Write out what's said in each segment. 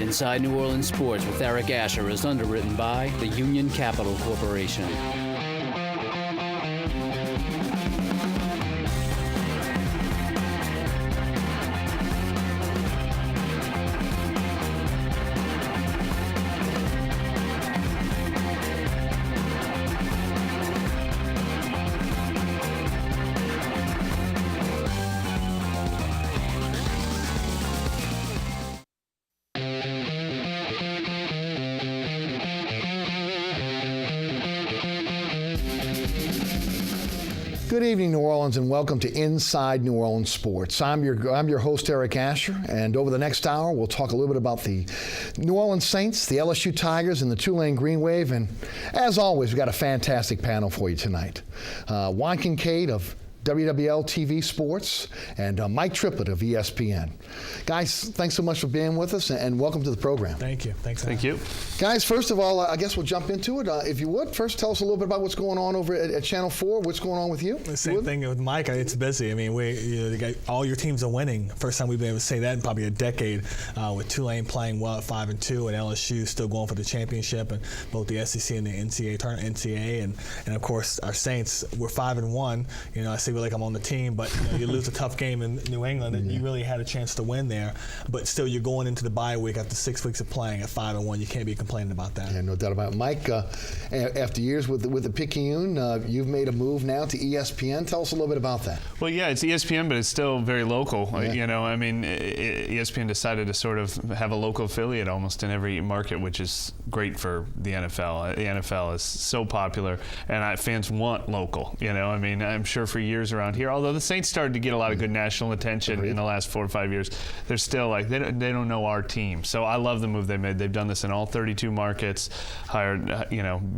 Inside New Orleans Sports with Eric Asher is underwritten by the Union Capital Corporation. Good evening, New Orleans, and welcome to Inside New Orleans Sports. I'm your host, Eric Asher, and over the next hour, we'll talk a little bit about the New Orleans Saints, the LSU Tigers, and the Tulane Green Wave. And as always, we've got a fantastic panel for you tonight. Juan Kincaid of WWL TV Sports, and Mike Tripplet of ESPN. Guys, thanks so much for being with us, and welcome to the program. Thank you. Thank you. Guys, first of all, I guess we'll jump into it. If you would, first tell us a little bit about what's going on over at Channel 4. What's going on with you? The same thing with Mike. It's busy. I mean, all your teams are winning. First time we've been able to say that in probably a decade, with Tulane playing well at 5-2 and LSU still going for the championship, and both the SEC and the NCAA and of course our Saints, we're 5-1. I see like I'm on the team, but you lose a tough game in New England, and you really had a chance to win there. But still, you're going into the bye week after 6 weeks of playing at 5-1. You can't be complaining about that. Yeah, no doubt about it. Mike, after years with the Picayune, you've made a move now to ESPN. Tell us a little bit about that. Well, yeah, it's ESPN, but it's still very local. Yeah. ESPN decided to sort of have a local affiliate almost in every market, which is great for the NFL. The NFL is so popular, and fans want local. I'm sure for years around here, although the Saints started to get a lot of good national attention in the last 4 or 5 years, they're still like, they don't know our team. So I love the move they made. They've done this in all 32 markets, hired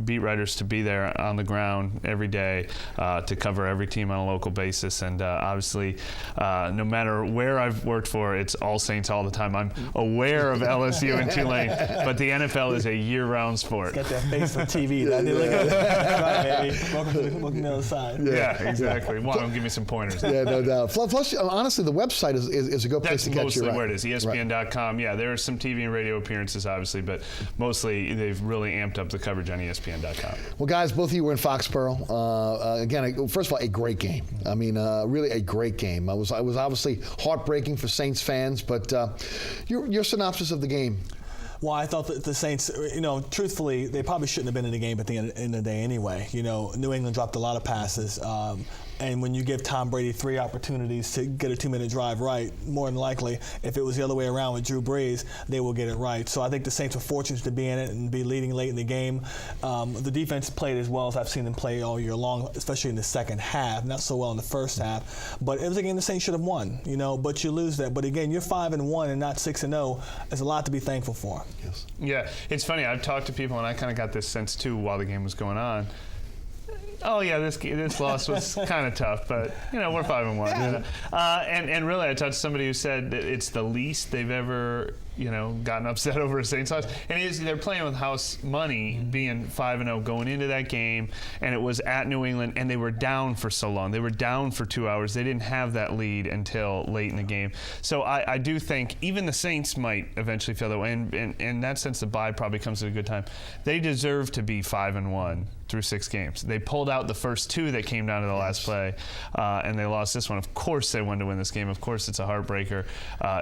beat writers to be there on the ground every day to cover every team on a local basis. And obviously, no matter where I've worked for, it's all Saints all the time. I'm aware of LSU and Tulane, but the NFL is a year-round sport. It's got that face for TV. Right, baby. Welcome to the other side. Yeah, exactly. Juan, give me some pointers. Yeah, no doubt. Plus, honestly, the website is a good place to catch you. That's mostly where it is, ESPN.com. Yeah, there are some TV and radio appearances, obviously, but mostly they've really amped up the coverage on ESPN.com. Well, guys, both of you were in Foxborough. Again, first of all, a great game. I mean, really a great game. It was obviously heartbreaking for Saints fans, but your synopsis of the game. Well, I thought that the Saints, truthfully, they probably shouldn't have been in the game at the end of the day anyway. New England dropped a lot of passes. And when you give Tom Brady 3 opportunities to get a 2-minute drive right, more than likely, if it was the other way around with Drew Brees, they will get it right. So I think the Saints were fortunate to be in it and be leading late in the game. The defense played as well as I've seen them play all year long, especially in the second half. Not so well in the first half. But it was a game the Saints should have won, but you lose that. But again, you're 5-1 and not 6-0. There's a lot to be thankful for. Yes. Yeah, it's funny. I've talked to people, and I kind of got this sense, too, while the game was going on. Oh yeah, this loss was kind of tough, but we're 5-1. Yeah. And really, I talked to somebody who said that it's the least they've ever gotten upset over a Saints loss. And they're playing with house money, being 5-0 going into that game, and it was at New England, and they were down for so long. They were down for 2 hours. They didn't have that lead until late in the game. So I do think even the Saints might eventually feel that way. And in that sense, the bye probably comes at a good time. They deserve to be 5-1 through 6 games. They pulled out the first 2 that came down to the last play, and they lost this one. Of course they wanted to win this game. Of course it's a heartbreaker.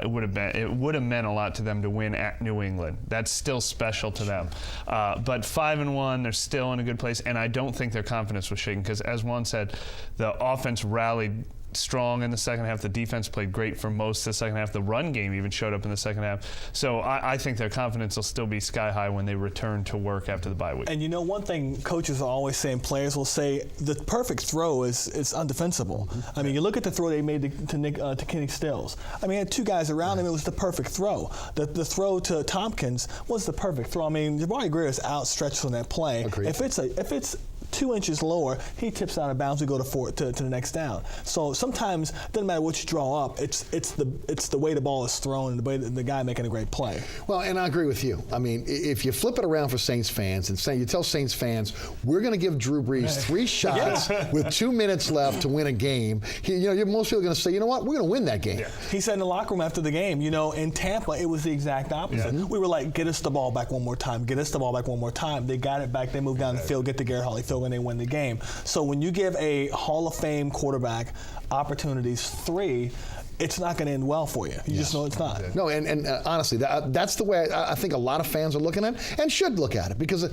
It would have meant a lot to them to win at New England. That's still special to them. But 5-1, they're still in a good place, and I don't think their confidence was shaken because, as Juan said, the offense rallied strong in the second half. The defense played great for most of the second half. The run game even showed up in the second half. So I think their confidence will still be sky high when they return to work after the bye week. And one thing coaches are always saying, players will say, the perfect throw is undefensible. Mm-hmm. I mean, you look at the throw they made to Kenny Stills. I mean, he had 2 guys around him. It was the perfect throw. The throw to Tompkins was the perfect throw. I mean, Jabari Greer is outstretched on that play. Agreed. If it's 2 inches lower, he tips out of bounds to go to the next down. So sometimes it doesn't matter what you draw up. It's the way the ball is thrown and the way the guy making a great play. Well, and I agree with you. I mean, if you flip it around for Saints fans and you tell Saints fans, we're going to give Drew Brees 3 shots with 2 minutes left to win a game. Most people are going to say, you know what, we're going to win that game. Yeah. He said in the locker room after the game, in Tampa, it was the exact opposite. We were like, get us the ball back one more time. Get us the ball back one more time. They got it back. They moved down the field, get to Garrett Holyfield when they win the game. So when you give a Hall of Fame quarterback opportunities 3, it's not going to end well for you. You just know it's not. No, and honestly, that's the way I think a lot of fans are looking at it and should look at it, because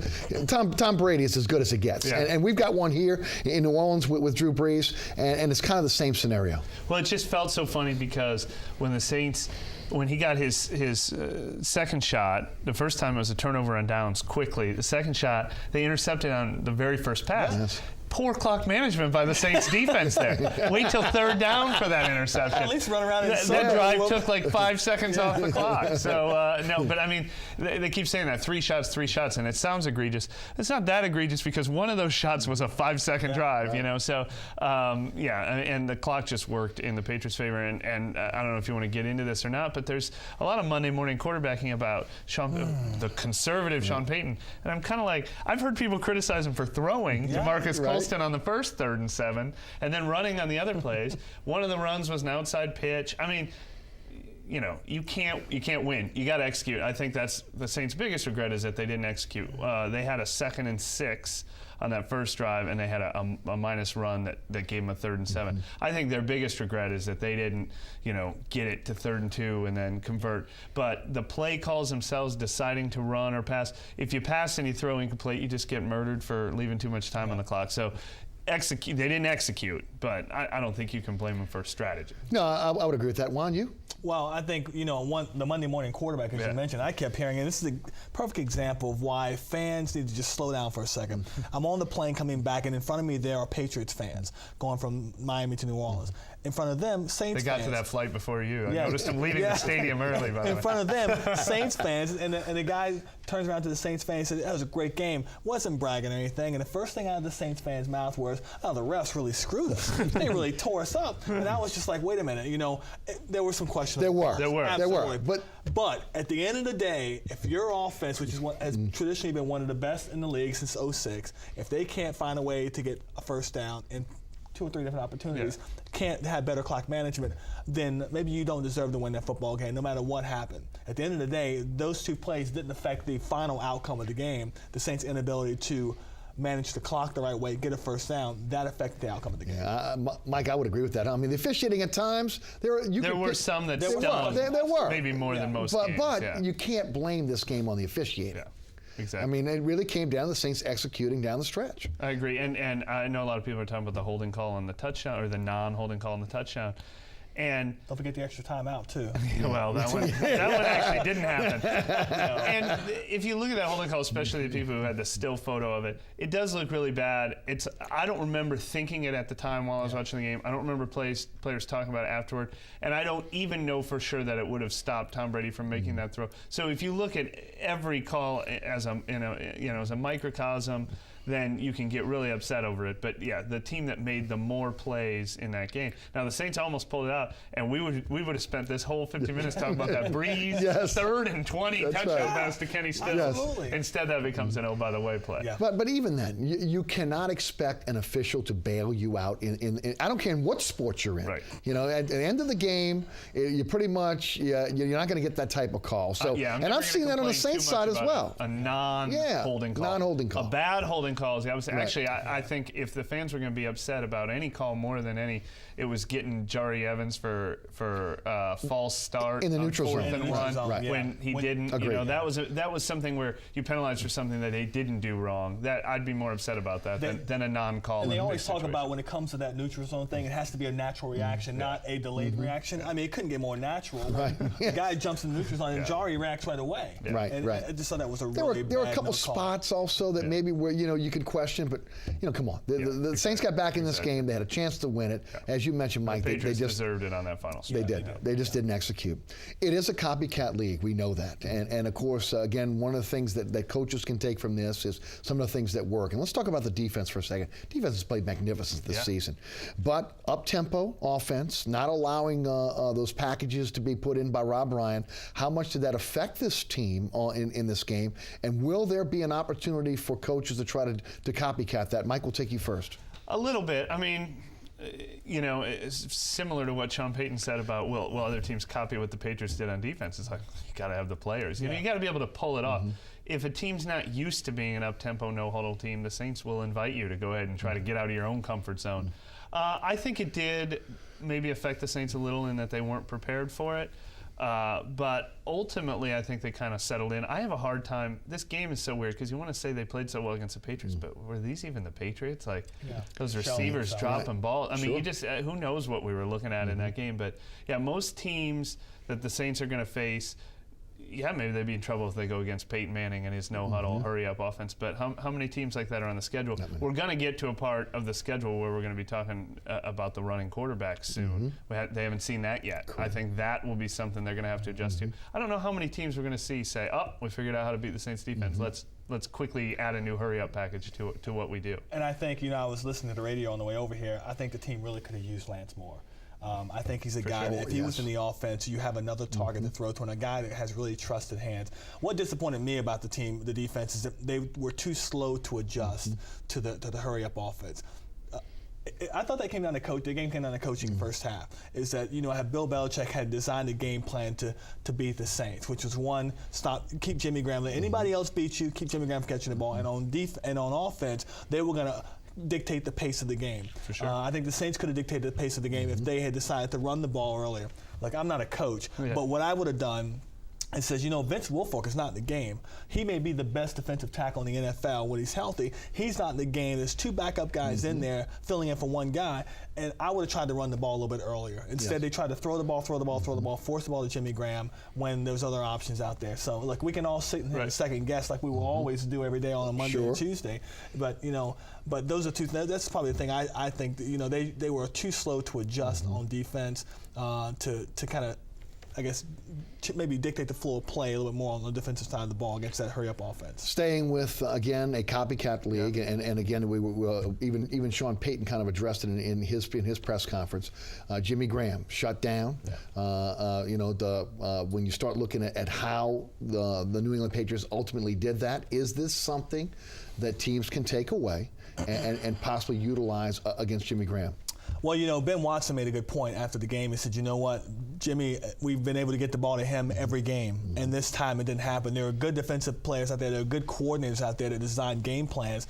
Tom Brady is as good as it gets. Yeah. And we've got one here in New Orleans with Drew Brees, and it's kind of the same scenario. Well, it just felt so funny because when the Saints, when he got his second shot, the first time it was a turnover on downs quickly. The second shot, they intercepted on the very first pass. Yes. Poor clock management by the Saints defense there. Wait till third down for that interception. At least run around and that drive took like 5 seconds off the clock. So, no, but I mean, they keep saying that 3 shots, and it sounds egregious. It's not that egregious because one of those shots was a 5-second drive, So, and the clock just worked in the Patriots' favor. And I don't know if you want to get into this or not, but there's a lot of Monday morning quarterbacking about the conservative Sean Payton. And I'm kind of like, I've heard people criticize him for throwing DeMarcus Colston on the first 3rd and 7, and then running on the other plays. One of the runs was an outside pitch. I mean, you can't win. You got to execute. I think that's the Saints' biggest regret is that they didn't execute. They had a 2nd and 6 on that first drive, and they had a minus run that gave them a 3rd and 7. Mm-hmm. I think their biggest regret is that they didn't, get it to 3rd and 2 and then convert. But the play calls themselves, deciding to run or pass. If you pass and you throw incomplete, you just get murdered for leaving too much time on the clock. So they didn't execute, but I don't think you can blame them for strategy. No, I would agree with that. Juan, you? Well, I think, the Monday morning quarterback, as you mentioned, I kept hearing it. This is a perfect example of why fans need to just slow down for a second. I'm on the plane coming back, and in front of me there are Patriots fans going from Miami to New Orleans. In front of them, Saints fans. They got to that flight before you. I noticed them leaving the stadium early, by the way. In front of them, Saints fans, and the guy turns around to the Saints fans and says, that was a great game. Wasn't bragging or anything. And the first thing out of the Saints fans' mouth was, oh, the refs really screwed us. They really tore us up. And I was just like, wait a minute. There were some questions. There were. Absolutely. But at the end of the day, if your offense, which is has traditionally been one of the best in the league since '06, if they can't find a way to get a first down in 2 or 3 different opportunities, can't have better clock management, then maybe you don't deserve to win that football game, no matter what happened. At the end of the day, those 2 plays didn't affect the final outcome of the game. The Saints' inability to manage the clock the right way, get a first down, that affected the outcome of the game. Yeah, Mike, I would agree with that. I mean, the officiating at times, there were some that stung. There were. Maybe more than most games. But you can't blame this game on the officiating. Yeah. Exactly. I mean, it really came down to the Saints executing down the stretch. I agree. And I know a lot of people are talking about the holding call on the touchdown, or the non-holding call on the touchdown. And don't forget the extra timeout too. Well, that one actually didn't happen. And if you look at that holding call, especially the people who had the still photo of it, it does look really bad. I don't remember thinking it at the time while I was watching the game. I don't remember players talking about it afterward, and I don't even know for sure that it would have stopped Tom Brady from making that throw. So if you look at every call as a microcosm, then you can get really upset over it. But yeah, the team that made the more plays in that game. Now the Saints almost pulled it out, and we would have spent this whole 50 minutes talking about that Breeze 3rd and 20 touchdown pass to Kenny Stills. Absolutely. Instead, that becomes an by the way play. Yeah. But even then, you cannot expect an official to bail you out in I don't care in what sport you're in. Right. At the end of the game, you pretty much you're not going to get that type of call. So and I've seen that on the Saints side as well. A non-holding call. Non-holding call. A bad holding calls. Actually, I think if the fans were going to be upset about any call more than any, it was getting Jari Evans for false start in the neutral zone. 4th and 1 when he didn't. Agreed. That was something where you penalized for something that they didn't do wrong. That I'd be more upset about that than a non-call. And they always talk about when it comes to that neutral zone thing, it has to be a natural reaction, not a delayed reaction. I mean, it couldn't get more natural. Right. The guy jumps in the neutral zone and Jari reacts right away. Right. I just thought that was a really There were a couple spots also that maybe where you you could question, but come on. The Saints got back in this game. They had a chance to win it. As you mentioned, Mike, the Patriots they just deserved it on that final stretch. They did. They just didn't execute. It is a copycat league. We know that. And of course, again, one of the things that coaches can take from this is some of the things that work. And let's talk about the defense for a second. Defense has played magnificent this season. But up-tempo offense, not allowing those packages to be put in by Rob Ryan. How much did that affect this team in this game? And will there be an opportunity for coaches to try to copycat that? Mike, will take you first. A little bit. I mean, it's similar to what Sean Payton said about will other teams copy what the Patriots did on defense. It's like, you got to have the players. You got to be able to pull it off. If a team's not used to being an up-tempo, no-huddle team, the Saints will invite you to go ahead and try to get out of your own comfort zone. I think it did maybe affect the Saints a little in that they weren't prepared for it. But ultimately, I think they kind of settled in. I have a hard time. This game is so weird because you want to say they played so well against the Patriots, but were these even the Patriots? Like, those receivers dropping balls. I mean, you just who knows what we were looking at in that game. But, yeah, most teams that the Saints are going to face, maybe they'd be in trouble if they go against Peyton Manning and his no-huddle, hurry-up offense. But how many teams like that are on the schedule? We're going to get to a part of the schedule where we're going to be talking about the running quarterbacks soon. They haven't seen that yet. Correct. I think that will be something they're going to have to adjust to. I don't know how many teams we're going to say, oh, we figured out how to beat the Saints defense. Let's quickly add a new hurry-up package to what we do. And I think, I was listening to the radio on the way over here. I think the team really could have used Lance more. I think he's a guy that if he was in the offense, you have another target to throw to, and a guy that has really trusted hands. What disappointed me about the defense, is that they were too slow to adjust to the hurry-up offense. I thought that came down to the game came down to coaching first half. Is that Bill Belichick had designed a game plan to beat the Saints, which was one, keep Jimmy Graham. Let anybody else beat you, keep Jimmy Graham from catching the ball, and on offense, they were going to dictate the pace of the game. For sure. I think the Saints could have dictated the pace of the game if they had decided to run the ball earlier. Like, I'm not a coach, but what I would have done and says, Vince Wilfork is not in the game. He may be the best defensive tackle in the NFL when he's healthy. He's not in the game. There's two backup guys in there filling in for one guy, and I would have tried to run the ball a little bit earlier. Instead, they tried to throw the ball, force the ball to Jimmy Graham when there's other options out there. So, we can all sit here and second guess like we will always do every day on a Monday and Tuesday. But, but those are two. That's probably the thing I think, they were too slow to adjust on defense to kind of, I guess, maybe dictate the flow of play a little bit more on the defensive side of the ball against that hurry-up offense. Staying with, again, a copycat league, and again, even Sean Payton kind of addressed it in his press conference. Jimmy Graham shut down. When you start looking at how the New England Patriots ultimately did that, is this something that teams can take away and possibly utilize against Jimmy Graham? Well, Ben Watson made a good point after the game. He said, you know what, Jimmy, we've been able to get the ball to him every game, and this time it didn't happen. There are good defensive players out there. There are good coordinators out there that design game plans.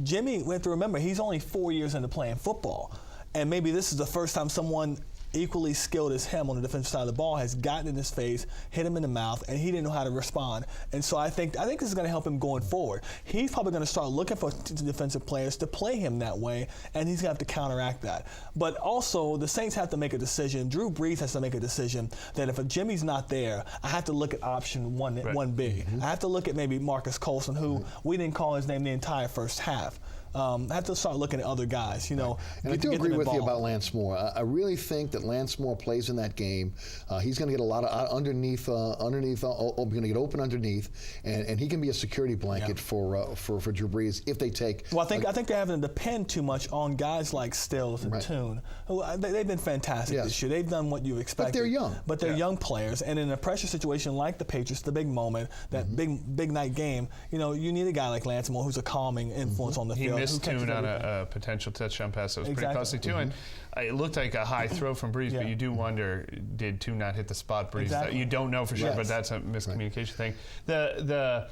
Jimmy, we have to remember, he's only 4 years into playing football, and maybe this is the first time someone equally skilled as him on the defensive side of the ball has gotten in his face, hit him in the mouth, and he didn't know how to respond. And so I think this is going to help him going forward. He's probably going to start looking for defensive players to play him that way, and he's going to have to counteract that. But also, the Saints have to make a decision. Drew Brees has to make a decision that if Jimmy's not there, I have to look at option 1B. I have to look at maybe Marcus Colson, who we didn't call his name the entire first half. I have to start looking at other guys, And I do agree with you about Lance Moore. I really think that Lance Moore plays in that game. He's going to get a lot of underneath, going to get open underneath, and he can be a security blanket for Drew Brees if they take. Well, I think they're having to depend too much on guys like Stills and Toon, who they've been fantastic this year. They've done what you expected. But they're young. But they're young players, and in a pressure situation like the Patriots, the big moment, that big night game, you need a guy like Lance Moore who's a calming influence on the field. Missed Toon on a potential touchdown pass that was pretty costly too, and it looked like a high throw from Brees, but you do wonder, did Toon not hit the spot Brees? That you don't know for sure, but that's a miscommunication thing. The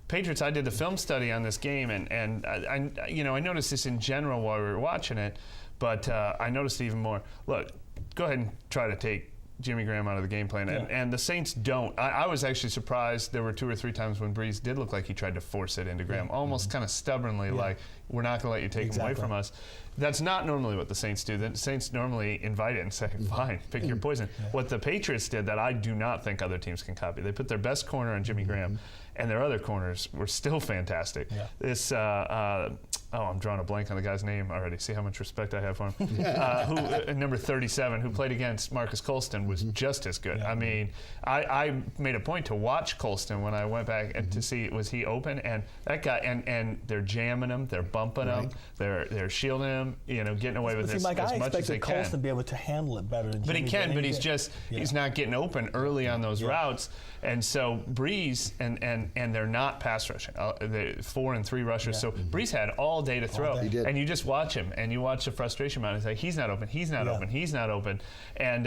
Patriots, I did the film study on this game, and I noticed this in general while we were watching it, but I noticed even more. Look, go ahead and try to take Jimmy Graham out of the game plan, and the Saints don't. I was actually surprised. There were 2 or 3 times when Brees did look like he tried to force it into Graham, almost kind of stubbornly, like, we're not going to let you take him away from us. That's not normally what the Saints do. The Saints normally invite it and say, fine, pick your poison. What the Patriots did that I do not think other teams can copy, they put their best corner on Jimmy Graham, and their other corners were still fantastic. This, I'm drawing a blank on the guy's name already. See how much respect I have for him. Number 37, who played against Marcus Colston, was just as good. I mean, I made a point to watch Colston when I went back and to see, was he open? And that guy, and they're jamming him, they're bumping him, they're shielding him, getting away with this as much as they can. I expected Colston to be able to handle it better than Jimmy. But he can, but he's not getting open early on those routes. And so Brees, and they're not pass rushing. They're 4 and 3 rushers. So Brees had all day to throw. He did. And you just watch him, and you watch the frustration mount. It's like, he's not open, he's not open, he's not open. And,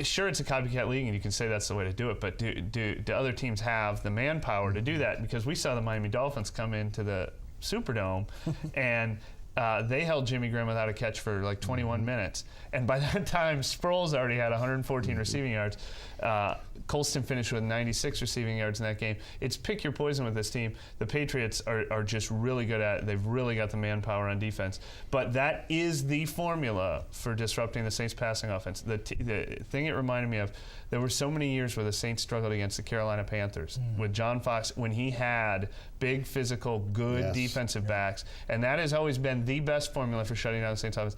sure, it's a copycat league, and you can say that's the way to do it, but do other teams have the manpower to do that? Because we saw the Miami Dolphins come into the Superdome, and they held Jimmy Graham without a catch for like 21 minutes. And by that time, Sproles already had 114 receiving yards. Colston finished with 96 receiving yards in that game. It's pick your poison with this team. The Patriots are just really good at it. They've really got the manpower on defense. But that is the formula for disrupting the Saints' passing offense. The thing it reminded me of, there were so many years where the Saints struggled against the Carolina Panthers with John Fox when he had big, physical, good defensive backs. And that has always been the best formula for shutting down the Saints' offense.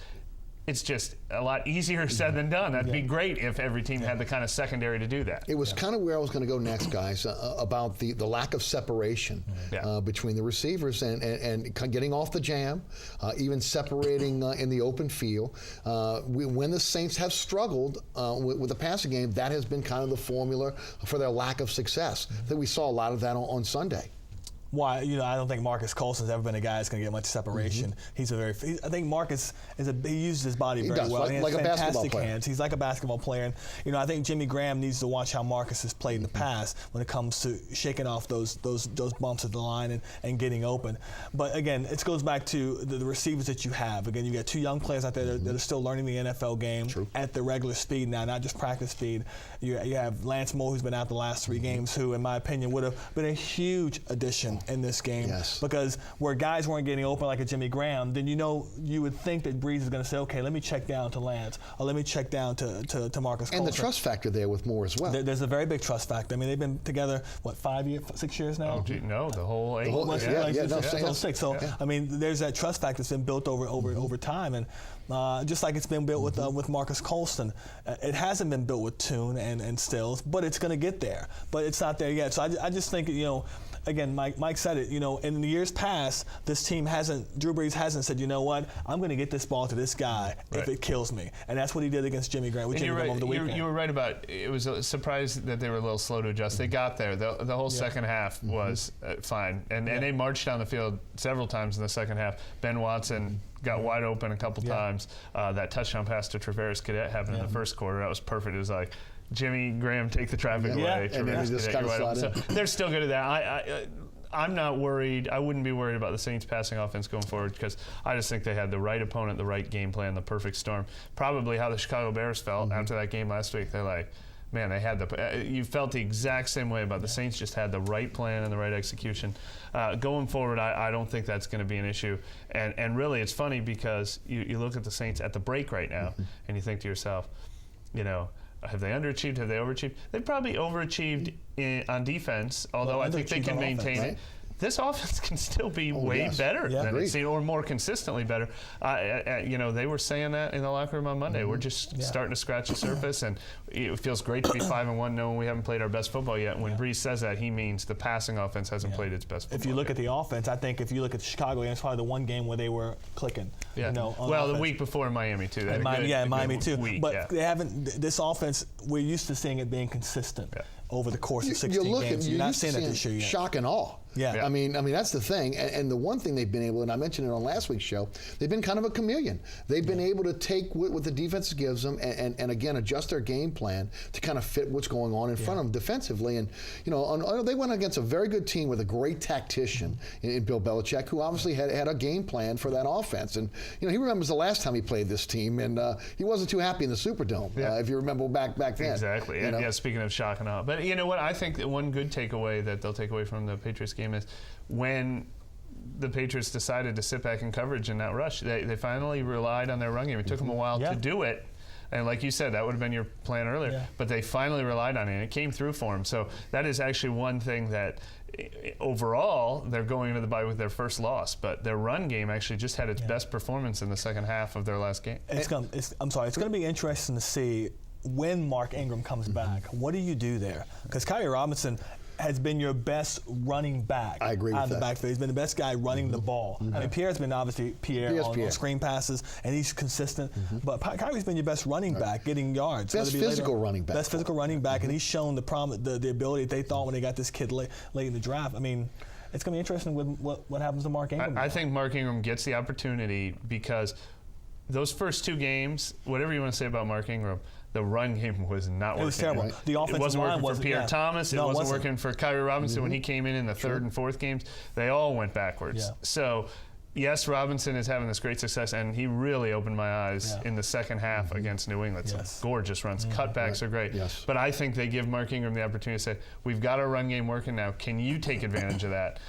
It's just a lot easier said than done. That'd be great if every team had the kind of secondary to do that. It was kind of where I was going to go next, guys, about the lack of separation between the receivers and getting off the jam, even separating in the open field. When the Saints have struggled with the passing game, that has been kind of the formula for their lack of success. I think we saw a lot of that on Sunday. Why? I don't think Marcus Colston's ever been a guy that's going to get much separation. I think Marcus he uses his body very well. He has fantastic hands. He's like a basketball player. And, I think Jimmy Graham needs to watch how Marcus has played in the past when it comes to shaking off those bumps at the line and getting open. But again, it goes back to the receivers that you have. Again, you got 2 young players out there that are still learning the NFL game at the regular speed now, not just practice speed. You have Lance Moore, who's been out the last 3 games, who, in my opinion, would have been a huge addition in this game, because where guys weren't getting open like a Jimmy Graham, then you would think that Brees is going to say, okay, let me check down to Lance, or let me check down to Marcus Colston. And the trust factor there with Moore as well. There's a very big trust factor. I mean, they've been together, 6 years now? Oh, gee, no, the whole 8. The whole 6. So, I mean, there's that trust factor that's been built over time, and just like it's been built with Marcus Colston. It hasn't been built with Tune and Stills, but it's going to get there. But it's not there yet. So I just think, again, Mike said it, in the years past, this team Drew Brees hasn't said, you know what, I'm going to get this ball to this guy if it kills me. And that's what he did against Jimmy Graham, over the weekend. You were right about, it was a surprise that they were a little slow to adjust. They got there. The whole second half was fine. And they marched down the field several times in the second half. Ben Watson got wide open a couple times. That touchdown pass to Travaris Cadet happened in the first quarter. That was perfect. It was like, Jimmy Graham, take the traffic away. And then he just kind of slid in. So they're still good at that. I'm not worried. I wouldn't be worried about the Saints passing offense going forward, because I just think they had the right opponent, the right game plan, the perfect storm. Probably how the Chicago Bears felt after that game last week. They're like, man, they had you felt the exact same way about the Saints. Just had the right plan and the right execution. Going forward, I don't think that's going to be an issue. And really, it's funny because you look at the Saints at the break right now, and you think to yourself, have they underachieved? Have they overachieved? They've probably overachieved on defense, although I think they can maintain it. This offense can still be way better than it's seen, or more consistently better. They were saying that in the locker room on Monday. We're just starting to scratch the surface, and it feels great to be 5-1 knowing we haven't played our best football yet. When Brees says that, he means the passing offense hasn't played its best football. If you look at the offense, I think if you look at the Chicago game, it's probably the one game where they were clicking. Yeah. The week before in Miami too. Miami too. But they haven't. This offense, we're used to seeing it being consistent over the course of 16 games. You're not seeing it this year yet. Shock and awe. Yeah. I mean that's the thing. And the one thing they've been able, and I mentioned it on last week's show, they've been kind of a chameleon. They've been able to take what the defense gives them and again adjust their game plan to kind of fit what's going on in front of them defensively. And they went against a very good team with a great tactician in Bill Belichick, who obviously had a game plan for that offense. And he remembers the last time he played this team, and he wasn't too happy in the Superdome. If you remember back then. Exactly. Yeah. Speaking of shock and awe, but you know what? I think that one good takeaway that they'll take away from the Patriots game is when the Patriots decided to sit back in coverage and not rush. They finally relied on their run game. It took them a while to do it. And like you said, that would have been your plan earlier. But they finally relied on it, and it came through for them. So that is actually one thing that overall they're going into the bye with their first loss. But their run game actually just had its best performance in the second half of their last game. It's going to be interesting to see when Mark Ingram comes back. What do you do there? Because Kyrie Robinson has been your best running back. I agree with out of the that. backfield. He's been the best guy running the ball. I mean, Pierre's been obviously Pierre on screen passes, and he's consistent. But Kyrie's been your best running back, getting yards. Best physical running back. Best physical running back, and he's shown the ability that they thought when they got this kid late in the draft. I mean, it's going to be interesting with what happens to Mark Ingram. I think Mark Ingram gets the opportunity because those first two games, whatever you want to say about Mark Ingram, the run game was not working. It was terrible. Right. The offensive it wasn't line working for Pierre Thomas. It wasn't working for Kyrie Robinson when he came in the third and fourth games. They all went backwards. Yeah. So, yes, Robinson is having this great success, and he really opened my eyes in the second half against New England. Some gorgeous runs. Cutbacks are great. Yes. But I think they give Mark Ingram the opportunity to say, we've got our run game working now. Can you take advantage of that?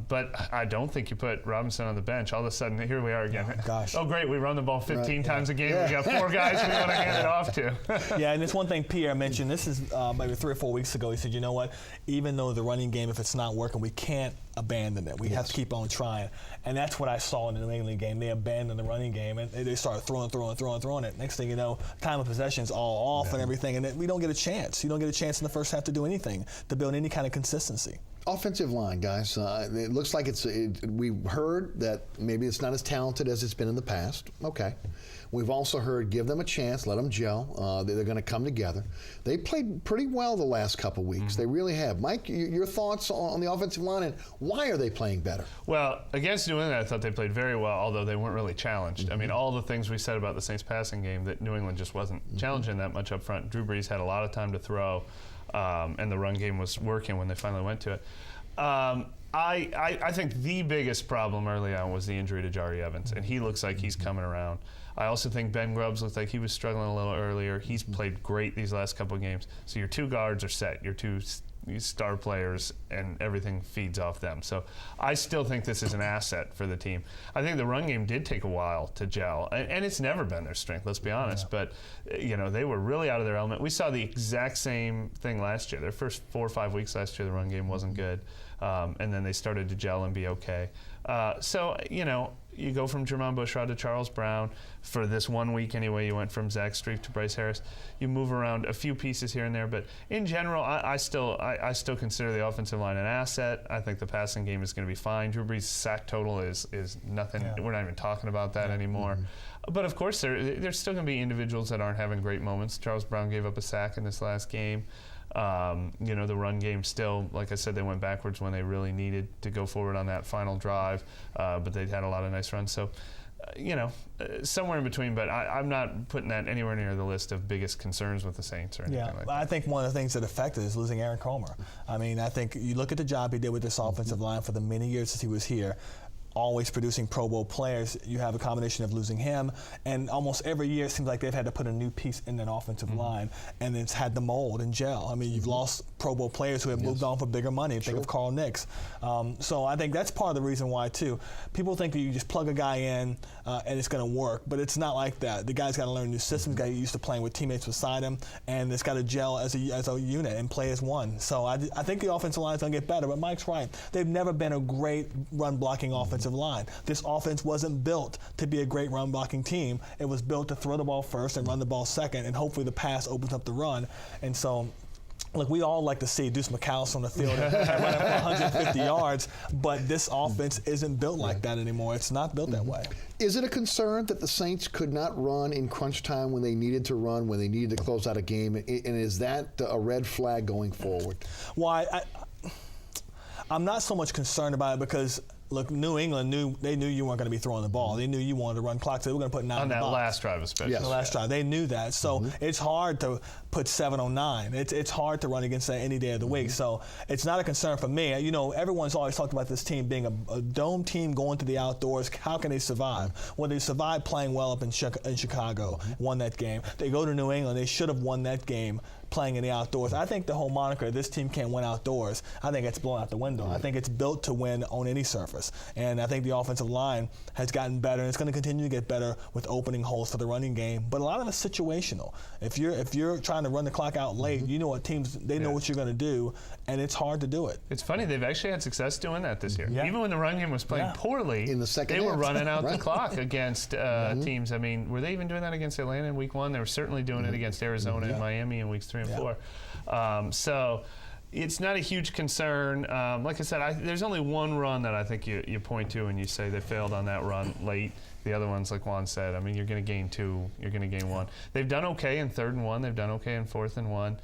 But I don't think you put Robinson on the bench. All of a sudden, here we are again. Oh, gosh. Oh, great, we run the ball 15 times a game. We got 4 guys we want to hand it off to. Yeah, and it's one thing Pierre mentioned. This is maybe 3 or 4 weeks ago. He said, you know what? Even though the running game, if it's not working, we can't abandon it. We have to keep on trying. And that's what I saw in the New England game. They abandoned the running game, and they started throwing it. Next thing you know, time of possession's all off and everything, and we don't get a chance. You don't get a chance in the first half to do anything, to build any kind of consistency. Offensive line, guys. It looks like we heard that maybe it's not as talented as it's been in the past. Okay. We've also heard give them a chance, let them gel. They're going to come together. They played pretty well the last couple weeks. They really have. Mike, your thoughts on the offensive line and why are they playing better? Well, against New England, I thought they played very well, although they weren't really challenged. I mean, all the things we said about the Saints passing game, that New England just wasn't challenging that much up front. Drew Brees had a lot of time to throw, and the run game was working when they finally went to it. I think the biggest problem early on was the injury to Jari Evans, and he looks like he's coming around. I also think Ben Grubbs looked like he was struggling a little earlier. He's played great these last couple of games. So your 2 guards are set, your 2 star players, and everything feeds off them. So I still think this is an asset for the team. I think the run game did take a while to gel, and it's never been their strength, let's be honest. But, they were really out of their element. We saw the exact same thing last year. Their first 4 or 5 weeks last year, the run game wasn't good. And then they started to gel and be okay. You go from Jermon Bushrod to Charles Brown. For this 1 week anyway, you went from Zach Strief to Bryce Harris. You move around a few pieces here and there, but in general, I still consider the offensive line an asset. I think the passing game is going to be fine. Drew Brees' sack total is nothing. Yeah. We're not even talking about that anymore. But of course, there's still going to be individuals that aren't having great moments. Charles Brown gave up a sack in this last game. The run game still, like I said, they went backwards when they really needed to go forward on that final drive, but they'd had a lot of nice runs. So, somewhere in between, but I'm not putting that anywhere near the list of biggest concerns with the Saints or anything like that. I think one of the things that affected is losing Aaron Comer. I mean, I think you look at the job he did with this offensive line for the many years since he was here. Always producing Pro Bowl players. You have a combination of losing him, and almost every year it seems like they've had to put a new piece in that offensive line, and it's had the mold and gel. I mean, you've lost Pro Bowl players who have moved on for bigger money. Think of Carl Nicks. So I think that's part of the reason why, too. People think that you just plug a guy in and it's going to work, but it's not like that. The guy's got to learn new systems. Got used to playing with teammates beside him, and it's got to gel as a unit and play as one. So I think the offensive line is going to get better, but Mike's right. They've never been a great run-blocking offensive line. This offense wasn't built to be a great run-blocking team. It was built to throw the ball first and run the ball second, and hopefully the pass opens up the run. And so, look, we all like to see Deuce McAllister on the field and run up 150 yards, but this offense isn't built like that anymore. It's not built that way. Is it a concern that the Saints could not run in crunch time when they needed to run, when they needed to close out a game? And is that a red flag going forward? Well, I'm not so much concerned about it because, look, New England knew you weren't going to be throwing the ball. They knew you wanted to run clock, so they were going to put 9 on in the that box. last drive, especially. Yes. The last drive, they knew that. So it's hard to put 7 on 9. It's hard to run against that any day of the week. So it's not a concern for me. You know, everyone's always talked about this team being a dome team going to the outdoors. How can they survive? Well, they survived playing well up in Chicago, won that game. They go to New England. They should have won that game playing in the outdoors. I think the whole moniker, this team can't win outdoors, I think it's blown out the window. I think it's built to win on any surface. And I think the offensive line has gotten better, and it's going to continue to get better with opening holes for the running game. But a lot of it's situational. If you're trying to run the clock out late, you know what teams, they know what you're going to do, and it's hard to do it. It's funny, they've actually had success doing that this year. Yeah. Even when the run game was playing poorly, In the second they were half. running out Right. the clock against teams. I mean, were they even doing that against Atlanta in week 1? They were certainly doing it against Arizona and Miami in weeks 3 and 4. So it's not a huge concern. Like I said, there's only one run that I think you point to and you say they failed on that run late. The other ones, like Juan said, I mean, you're going to gain 2, you're going to gain 1. They've done okay in 3rd and 1. They've done okay in 4th and 1.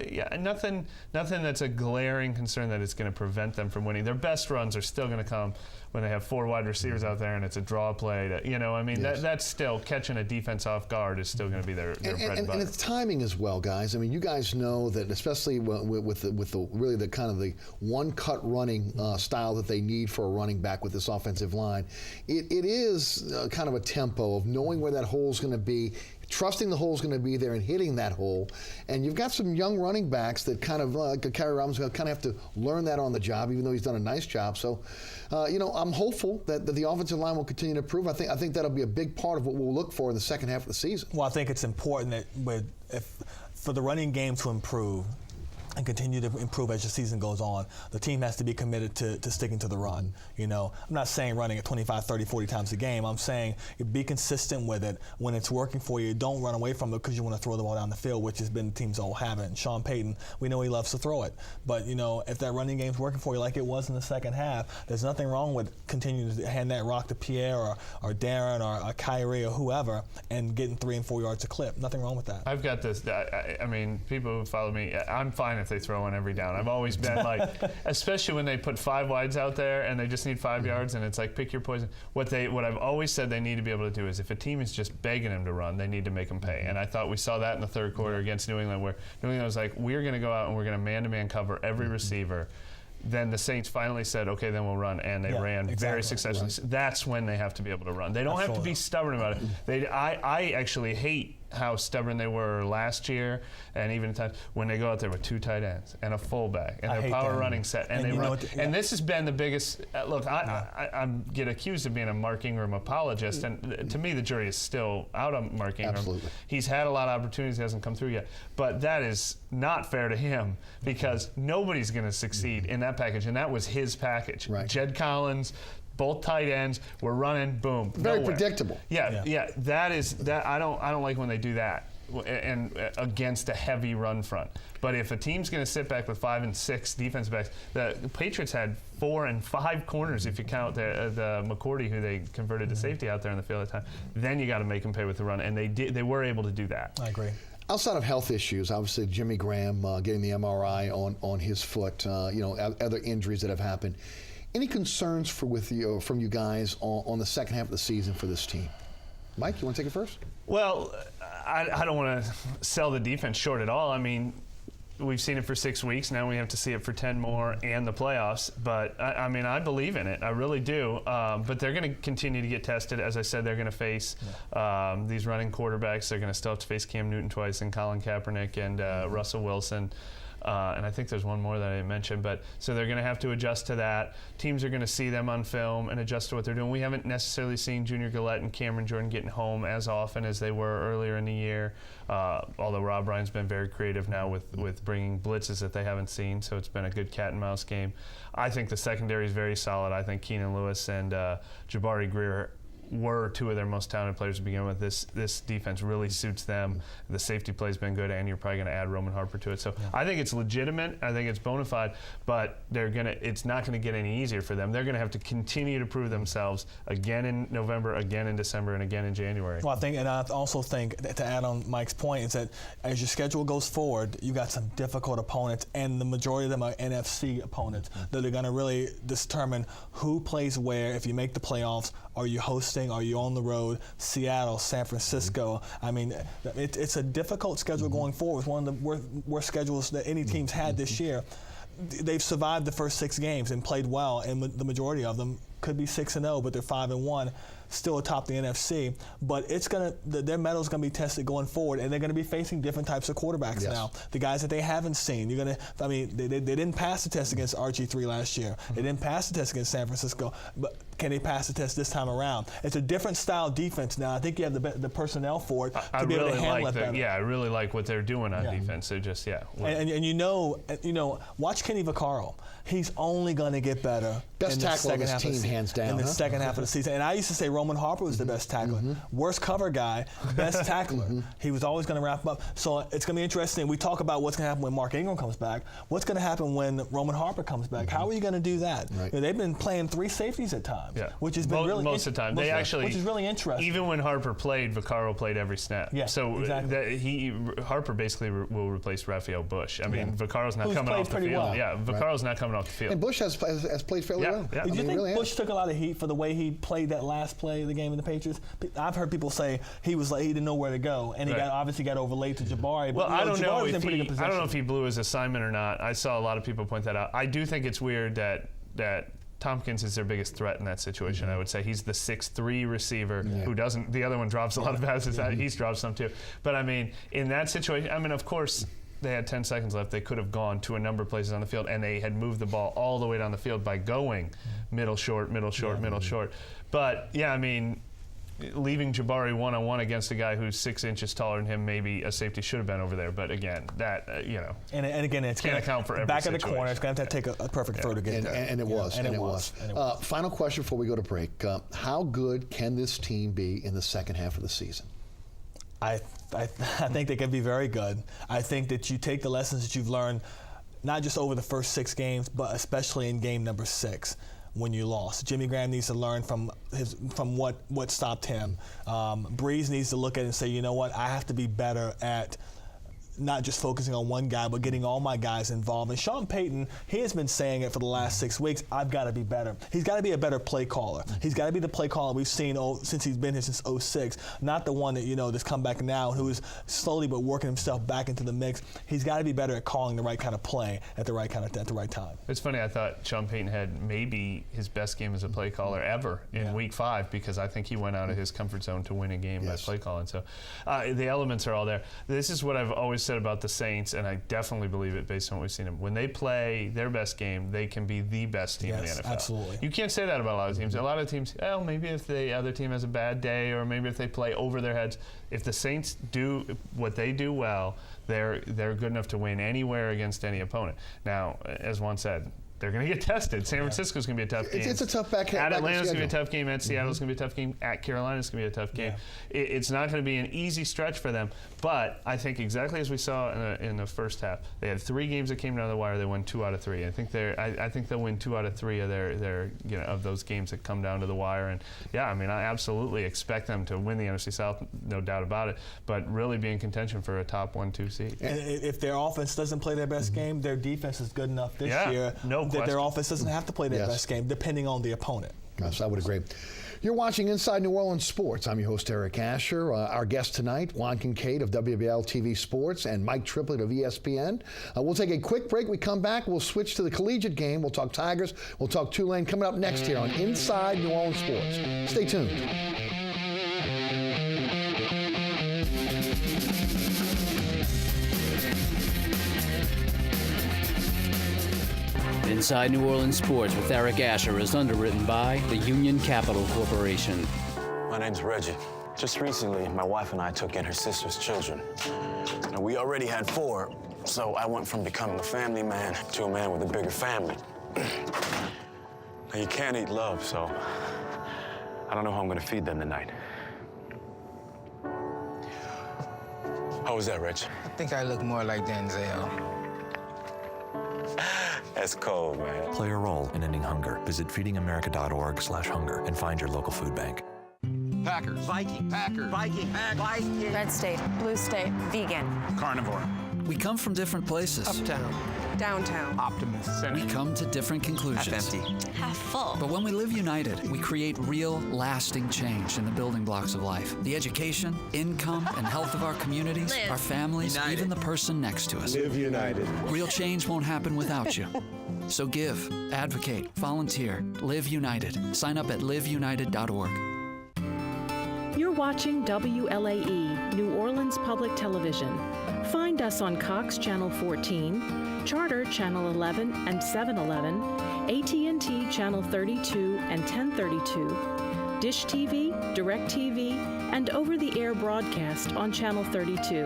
Yeah, nothing that's a glaring concern that it's going to prevent them from winning. Their best runs are still going to come when they have 4 wide receivers out there and it's a draw play. That's still catching a defense off guard is still going to be their bread and butter. And it's timing as well, guys. I mean, you guys know that, especially with the really the kind of the one-cut running style that they need for a running back with this offensive line. It is kind of a tempo of knowing where that hole is going to be, trusting the hole is going to be there and hitting that hole. And you've got some young running backs that kind of, like Kyrie Robinson, kind of have to learn that on the job, even though he's done a nice job. So, I'm hopeful that the offensive line will continue to improve. I think that'll be a big part of what we'll look for in the second half of the season. Well, I think it's important that for the running game to improve and continue to improve as the season goes on, the team has to be committed to sticking to the run. You know, I'm not saying running it 25, 30, 40 times a game. I'm saying be consistent with it. When it's working for you, don't run away from it because you want to throw the ball down the field, which has been the team's old habit. And Sean Payton, we know he loves to throw it. But, if that running game's working for you like it was in the second half, there's nothing wrong with continuing to hand that rock to Pierre or Darren or Kyrie or whoever and getting 3 and 4 yards a clip. Nothing wrong with that. I've got this. I mean, people who follow me, I'm fine if they throw one every down. I've always been like, especially when they put 5 wides out there and they just need 5 yards and it's like pick your poison. What I've always said they need to be able to do is if a team is just begging them to run, they need to make them pay. And I thought we saw that in the 3rd quarter against New England, where New England was like, we're going to go out and we're going to man-to-man cover every receiver. Then the Saints finally said, okay, then we'll run, and they ran very successfully. Right. That's when they have to be able to run. They don't have to be stubborn about it. I actually hate how stubborn they were last year, and even at times when they go out there with 2 tight ends and a fullback and their power running set, and they run. And this has been the biggest. Look, I get accused of being a Mark Ingram apologist, and to me, the jury is still out on Mark Ingram. Absolutely. He's had a lot of opportunities, hasn't come through yet, but that is not fair to him because nobody's going to succeed in that package, and that was his package. Right. Jed Collins. Both tight ends were running, boom. Very nowhere. predictable. Yeah. That is that. I don't like when they do that, and against a heavy run front. But if a team's going to sit back with 5 and 6 defense backs, the Patriots had 4 and 5 corners if you count the McCourty, who they converted to safety out there in the field at the time. Then you got to make them pay with the run, and they did. They were able to do that. I agree. Outside of health issues, obviously Jimmy Graham getting the MRI on his foot, other injuries that have happened. Any concerns from you guys on the second half of the season for this team? Mike, you want to take it first? Well, I don't want to sell the defense short at all. I mean, we've seen it for 6 weeks. Now we have to see it for 10 more and the playoffs. But, I believe in it. I really do. But they're going to continue to get tested. As I said, they're going to face these running quarterbacks. They're going to still have to face Cam Newton twice and Colin Kaepernick and Russell Wilson. And I think there's one more that I didn't mention. But so they're going to have to adjust to that. Teams are going to see them on film and adjust to what they're doing. We haven't necessarily seen Junior Gillette and Cameron Jordan getting home as often as they were earlier in the year. Although Rob Ryan's been very creative now with bringing blitzes that they haven't seen. So it's been a good cat and mouse game. I think the secondary is very solid. I think Keenan Lewis and Jabari Greer were two of their most talented players to begin with. This defense really suits them. The safety play's been good, and you're probably going to add Roman Harper to it. So I think it's legitimate. I think it's bona fide, but it's not going to get any easier for them. They're going to have to continue to prove themselves again in November, again in December, and again in January. Well, I also think that to add on Mike's point is that as your schedule goes forward, you got some difficult opponents, and the majority of them are NFC opponents that are going to really determine who plays where. If you make the playoffs, are you hosting? Are you on the road? Seattle, San Francisco. I mean, it's a difficult schedule going forward. It's one of the worst schedules that any team's had this year. They've survived the first 6 games and played well, and the majority of them could be 6-0, but they're 5-1, still atop the NFC. But their metal's going to be tested going forward, and they're going to be facing different types of quarterbacks now. The guys that they haven't seen. They didn't pass the test against RG3 last year. They didn't pass the test against San Francisco, but can they pass the test this time around? It's a different style defense now. I think you have the personnel for it to be able to handle it better. Yeah, I really like what they're doing on defense. They're just and watch Kenny Vaccaro. He's only going to get better. Best tackle of his team, hands down. In the second half of the season. And I used to say Roman Harper was the best tackler. Worst cover guy, best tackler. He was always going to wrap up. So it's going to be interesting. We talk about what's going to happen when Mark Ingram comes back. What's going to happen when Roman Harper comes back? How are you going to do that? Right. They've been playing 3 safeties at times, which has been really most of the time. Which is really interesting. Even when Harper played, Vaccaro played every snap. Yeah, so exactly. Harper basically will replace Raphael Bush. I mean, Vaccaro's not coming off the field. Well. Yeah, Vaccaro's not coming off the field. And Bush has played fairly well. Yeah. Did you think Bush took a lot of heat for the way he played that last play of the game in the Patriots? I've heard people say he didn't know where to go, and he obviously got overlaid to Jabari. Well, I don't know if he blew his assignment or not. I saw a lot of people point that out. I do think it's weird that Tompkins is their biggest threat in that situation. I would say he's the 6'3" receiver who doesn't. The other one drops a lot of passes. He's dropped some too. But I mean, in that situation, of course, they had 10 seconds left. They could have gone to a number of places on the field, and they had moved the ball all the way down the field by going middle short. But leaving Jabari one-on-one against a guy who's 6 inches taller than him, maybe a safety should have been over there. But again, that And again, it's can't account for every back situation. of the corner. It's going to have to take a perfect throw to get there. And it was. Final question before we go to break. How good can this team be in the second half of the season? I think they can be very good. I think that you take the lessons that you've learned, not just over the first 6 games, but especially in game number 6 when you lost. Jimmy Graham needs to learn from what stopped him. Breeze needs to look at it and say, you know what, I have to be better at not just focusing on one guy, but getting all my guys involved. And Sean Payton, he has been saying it for the last 6 weeks, I've got to be better. He's got to be a better play caller. He's got to be the play caller we've seen since he's been here since 2006, not the one that, that's come back now who is slowly but working himself back into the mix. He's got to be better at calling the right kind of play at the right time. It's funny, I thought Sean Payton had maybe his best game as a play caller ever in week 5, because I think he went out of his comfort zone to win a game by play calling. So the elements are all there. This is what I've always said about the Saints, and I definitely believe it based on what we've seen them. When they play their best game, they can be the best team in the NFL. Absolutely. You can't say that about a lot of teams. A lot of teams, maybe if the other team has a bad day, or maybe if they play over their heads. If the Saints do what they do well, they're good enough to win anywhere against any opponent. Now, as Juan said, they're going to get tested. San Francisco's going to be a tough game. It's a tough back. At Atlanta's going to be a tough game. At Seattle's going to be a tough game. At Carolina's going to be a tough game. It's not going to be an easy stretch for them. But I think exactly as we saw in the first half, they had 3 games that came down the wire. They won 2 out of 3. I think they'll win 2 out of 3 of their of those games that come down to the wire. And I absolutely expect them to win the NFC South, no doubt about it. But really be in contention for a top 1-2 seed. And if their offense doesn't play their best game, their defense is good enough this year that their offense doesn't have to play their best game, depending on the opponent. Yes, I would agree. You're watching Inside New Orleans Sports. I'm your host, Eric Asher. Our guest tonight, Juan Kincaid of WBL TV Sports and Mike Tripplet of ESPN. We'll take a quick break. We come back. We'll switch to the collegiate game. We'll talk Tigers. We'll talk Tulane coming up next here on Inside New Orleans Sports. Stay tuned. Inside New Orleans Sports with Eric Asher is underwritten by the Union Capital Corporation. My name's Reggie. Just recently, my wife and I took in her sister's children. Now, we already had 4, so I went from becoming a family man to a man with a bigger family. Now, you can't eat love, so I don't know how I'm gonna feed them tonight. How was that, Rich? I think I look more like Denzel. That's cold, man. Play a role in ending hunger. Visit feedingamerica.org/hunger and find your local food bank. Packers. Viking. Packers. Viking. Viking. Red state, blue state, vegan. Carnivore. We come from different places. Uptown. Downtown. Optimist. We come to different conclusions. Half empty. Half full. But when we live united, we create real, lasting change in the building blocks of life. The education, income, and health of our communities, Live our families, united. even the person next to us. Live united. Real change won't happen without you. So give, advocate, volunteer, live united. Sign up at liveunited.org. You're watching WLAE, New Orleans Public Television. Find us on Cox Channel 14, Charter Channel 11 and 711, AT&T Channel 32 and 1032, Dish TV, DirecTV, and over-the-air broadcast on Channel 32.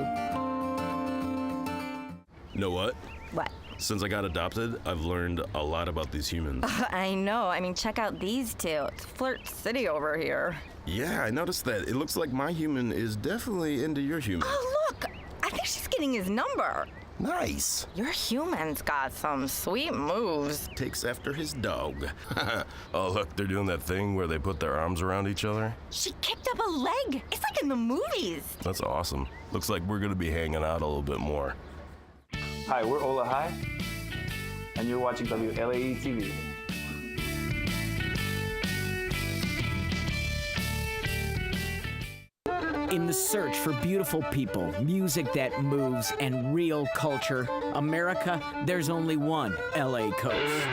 Know what? What? Since I got adopted, I've learned a lot about these humans. I know. I mean, check out these two. It's Flirt City over here. Yeah, I noticed that. It looks like my human is definitely into your human. Oh, look. I think she's getting his number. Nice. Your human's got some sweet moves. Takes after his dog. Oh, look, they're doing that thing where they put their arms around each other. She kicked up a leg. It's like in the movies. That's awesome. Looks like we're gonna be hanging out a little bit more. Hi, we're Ola High, and you're watching WLAE TV. In the search for beautiful people, music that moves, and real culture, America, there's only one LA Coast.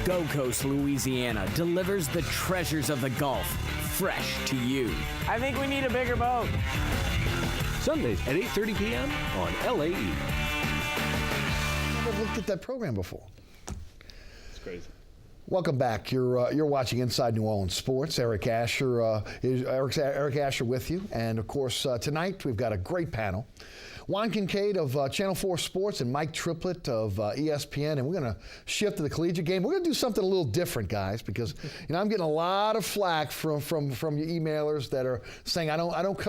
Go Coast, Louisiana delivers the treasures of the Gulf, fresh to you. I think we need a bigger boat. Sundays at 8:30 p.m. on LAE. I've looked at that program before. It's crazy. Welcome back. You're watching Inside New Orleans Sports. Eric Asher Eric Asher with you, and of course tonight we've got a great panel. Juan Kincaid of Channel 4 Sports and Mike Tripplet of ESPN, and we're going to shift to the collegiate game. We're going to do something a little different, guys, because I'm getting a lot of flack from you emailers that are saying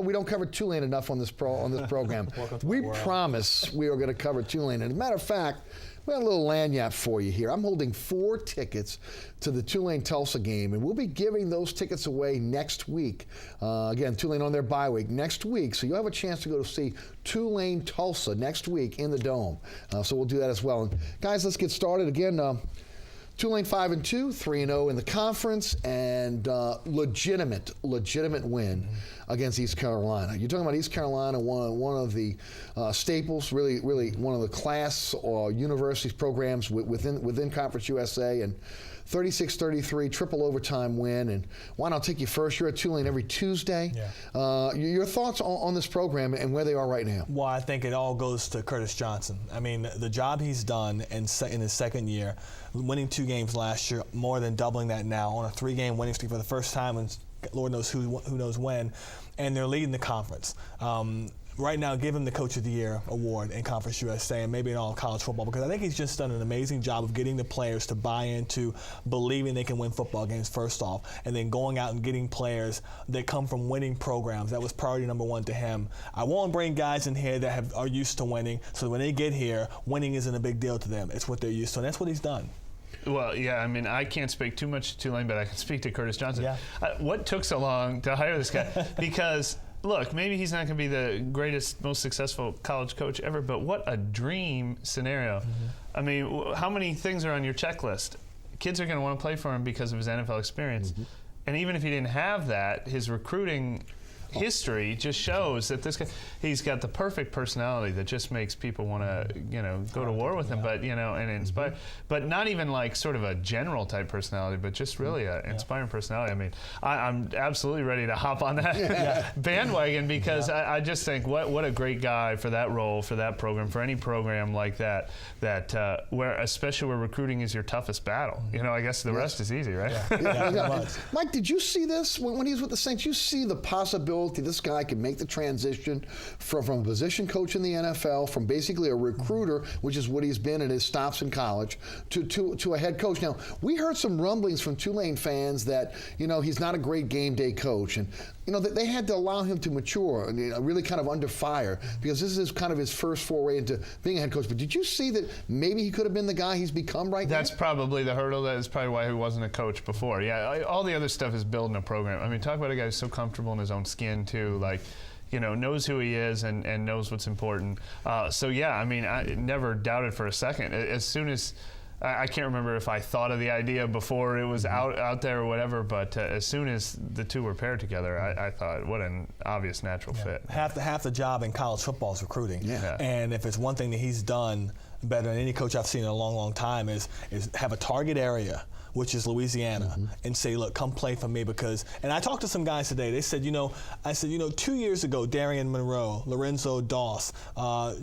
we don't cover Tulane enough on this program. We promise we are going to cover Tulane. And as a matter of fact, we got a little lanyard for you here. I'm holding 4 tickets to the Tulane-Tulsa game, and we'll be giving those tickets away next week. Again, Tulane on their bye week next week, so you'll have a chance to go to see Tulane-Tulsa next week in the Dome. So we'll do that as well. And guys, let's get started. Again, Tulane 5-2, 3-0 in the conference, and legitimate win against East Carolina. You're talking about East Carolina, one of the staples, really one of the class or universities programs within Conference USA, and 36-33, triple overtime win. And Juan, I'll take you first. You're at Tulane every Tuesday. Yeah. Your thoughts on this program and where they are right now? Well, I think it all goes to Curtis Johnson. I mean, the job he's done in his second year, winning 2 games last year, more than doubling that now on a 3-game winning streak for the first time, and Lord knows who knows when, and they're leading the conference. Right now, give him the Coach of the Year award in Conference USA and maybe in all college football, because I think he's just done an amazing job of getting the players to buy into believing they can win football games first off, and then going out and getting players that come from winning programs. That was priority number 1 to him. I won't bring guys in here that are used to winning, so when they get here, winning isn't a big deal to them. It's what they're used to, and that's what he's done. Well, yeah, I mean, I can't speak too much to Tulane, but I can speak to Curtis Johnson. Yeah. What took so long to hire this guy? Because look, maybe he's not going to be the greatest, most successful college coach ever, but what a dream scenario. Mm-hmm. I mean, how many things are on your checklist? Kids are going to want to play for him because of his NFL experience. Mm-hmm. And even if he didn't have that, his recruiting history just shows that this guy, he's got the perfect personality that just makes people want to, go to war with him, but, and inspire, but not even like sort of a general type personality, but just really an inspiring personality. I mean, I'm absolutely ready to hop on that bandwagon, because I just think what a great guy for that role, for that program, for any program like that, where especially where recruiting is your toughest battle. I guess the rest is easy, right? Mike, did you see this when he was with the Saints? You see the possibility ability. This guy can make the transition from a position coach in the NFL, from basically a recruiter, which is what he's been in his stops in college, to a head coach. Now, we heard some rumblings from Tulane fans that, he's not a great game day coach. And, they had to allow him to mature and really kind of under fire, because this is kind of his first foray into being a head coach. But did you see that maybe he could have been the guy he's become right now? That's probably the hurdle. That is probably why he wasn't a coach before. Yeah, all the other stuff is building a program. I mean, talk about a guy who's so comfortable in his own skin, too. Like, knows who he is and knows what's important. So, yeah, I mean, I never doubted for a second. As soon as I can't remember if I thought of the idea before it was out there or whatever, but as soon as the two were paired together, I thought, what an obvious natural fit. Half the job in college football is recruiting. Yeah. And if it's one thing that he's done better than any coach I've seen in a long, long time is have a target area, which is Louisiana, and say, look, come play for me. Because, and I talked to some guys today, they said, 2 years ago, Darian Monroe, Lorenzo Doss,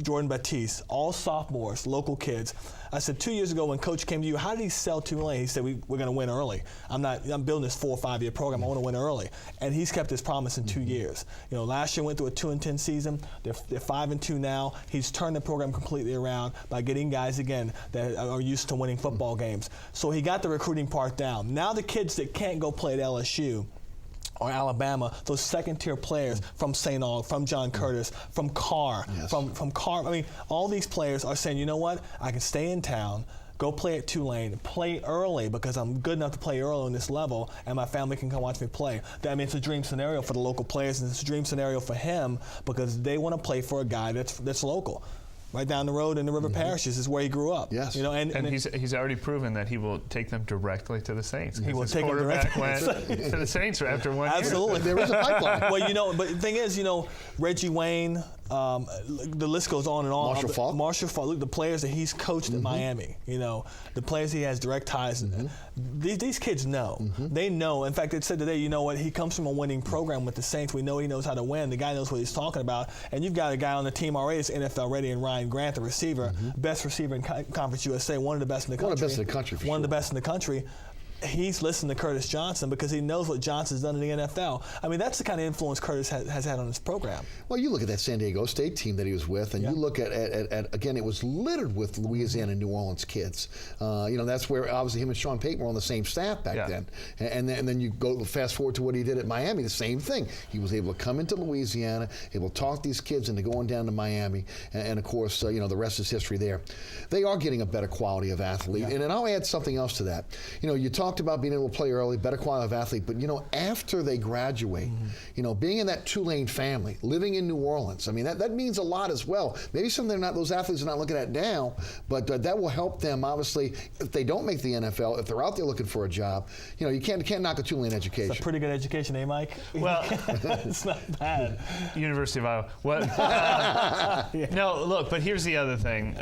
Jordan Batiste, all sophomores, local kids. I said, 2 years ago when Coach came to you, how did he sell Tulane? He said, we're going to win early. I'm building this 4 or 5 year program. I want to win early. And he's kept his promise in 2 years. Last year went through a 2-10 season. They're 5-2 now. He's turned the program completely around by getting guys, again, that are used to winning football games. So he got the recruiting part down. Now the kids that can't go play at LSU or Alabama, those second-tier players from St. Aug, from John Curtis, from Carr, from Carr. I mean, all these players are saying, you know what? I can stay in town, go play at Tulane, play early because I'm good enough to play early on this level, and my family can come watch me play. I mean, it's a dream scenario for the local players, and it's a dream scenario for him because they want to play for a guy that's local. Right down the road in the River Parishes is where he grew up. Yes. And he's already proven that he will take them directly to the Saints. He will take them directly to the Saints after 1 year. Absolutely. There is a pipeline. Well, but the thing is, Reggie Wayne, the list goes on and on. Marshall Falk. Look, the players that he's coached at Miami, the players he has direct ties. These kids know. They know. In fact, it said today, you know what, he comes from a winning program with the Saints. We know he knows how to win. The guy knows what he's talking about. And you've got a guy on the team already that's NFL ready, and Ryan Grant, the receiver, best receiver in Conference USA, one of the best in the country. One of the best in the country, for One of sure. the best in the country. He's listened to Curtis Johnson because he knows what Johnson's done in the NFL. I mean, that's the kind of influence Curtis has had on his program. Well, you look at that San Diego State team that he was with, and you look at again, it was littered with Louisiana and New Orleans kids. That's where obviously him and Sean Payton were on the same staff back then. And then you go fast forward to what he did at Miami, the same thing. He was able to come into Louisiana, able to talk these kids into going down to Miami, and of course, the rest is history there. They are getting a better quality of athlete. And I'll add something else to that. You talked about being able to play early, better quality of athlete, but after they graduate, being in that Tulane family, living in New Orleans, I mean that means a lot as well. Maybe those athletes are not looking at now, but that will help them obviously if they don't make the NFL, if they're out there looking for a job. You can't knock a Tulane education. It's a pretty good education, eh, Mike? Well, it's not bad. University of Iowa. What? No, look, but here's the other thing.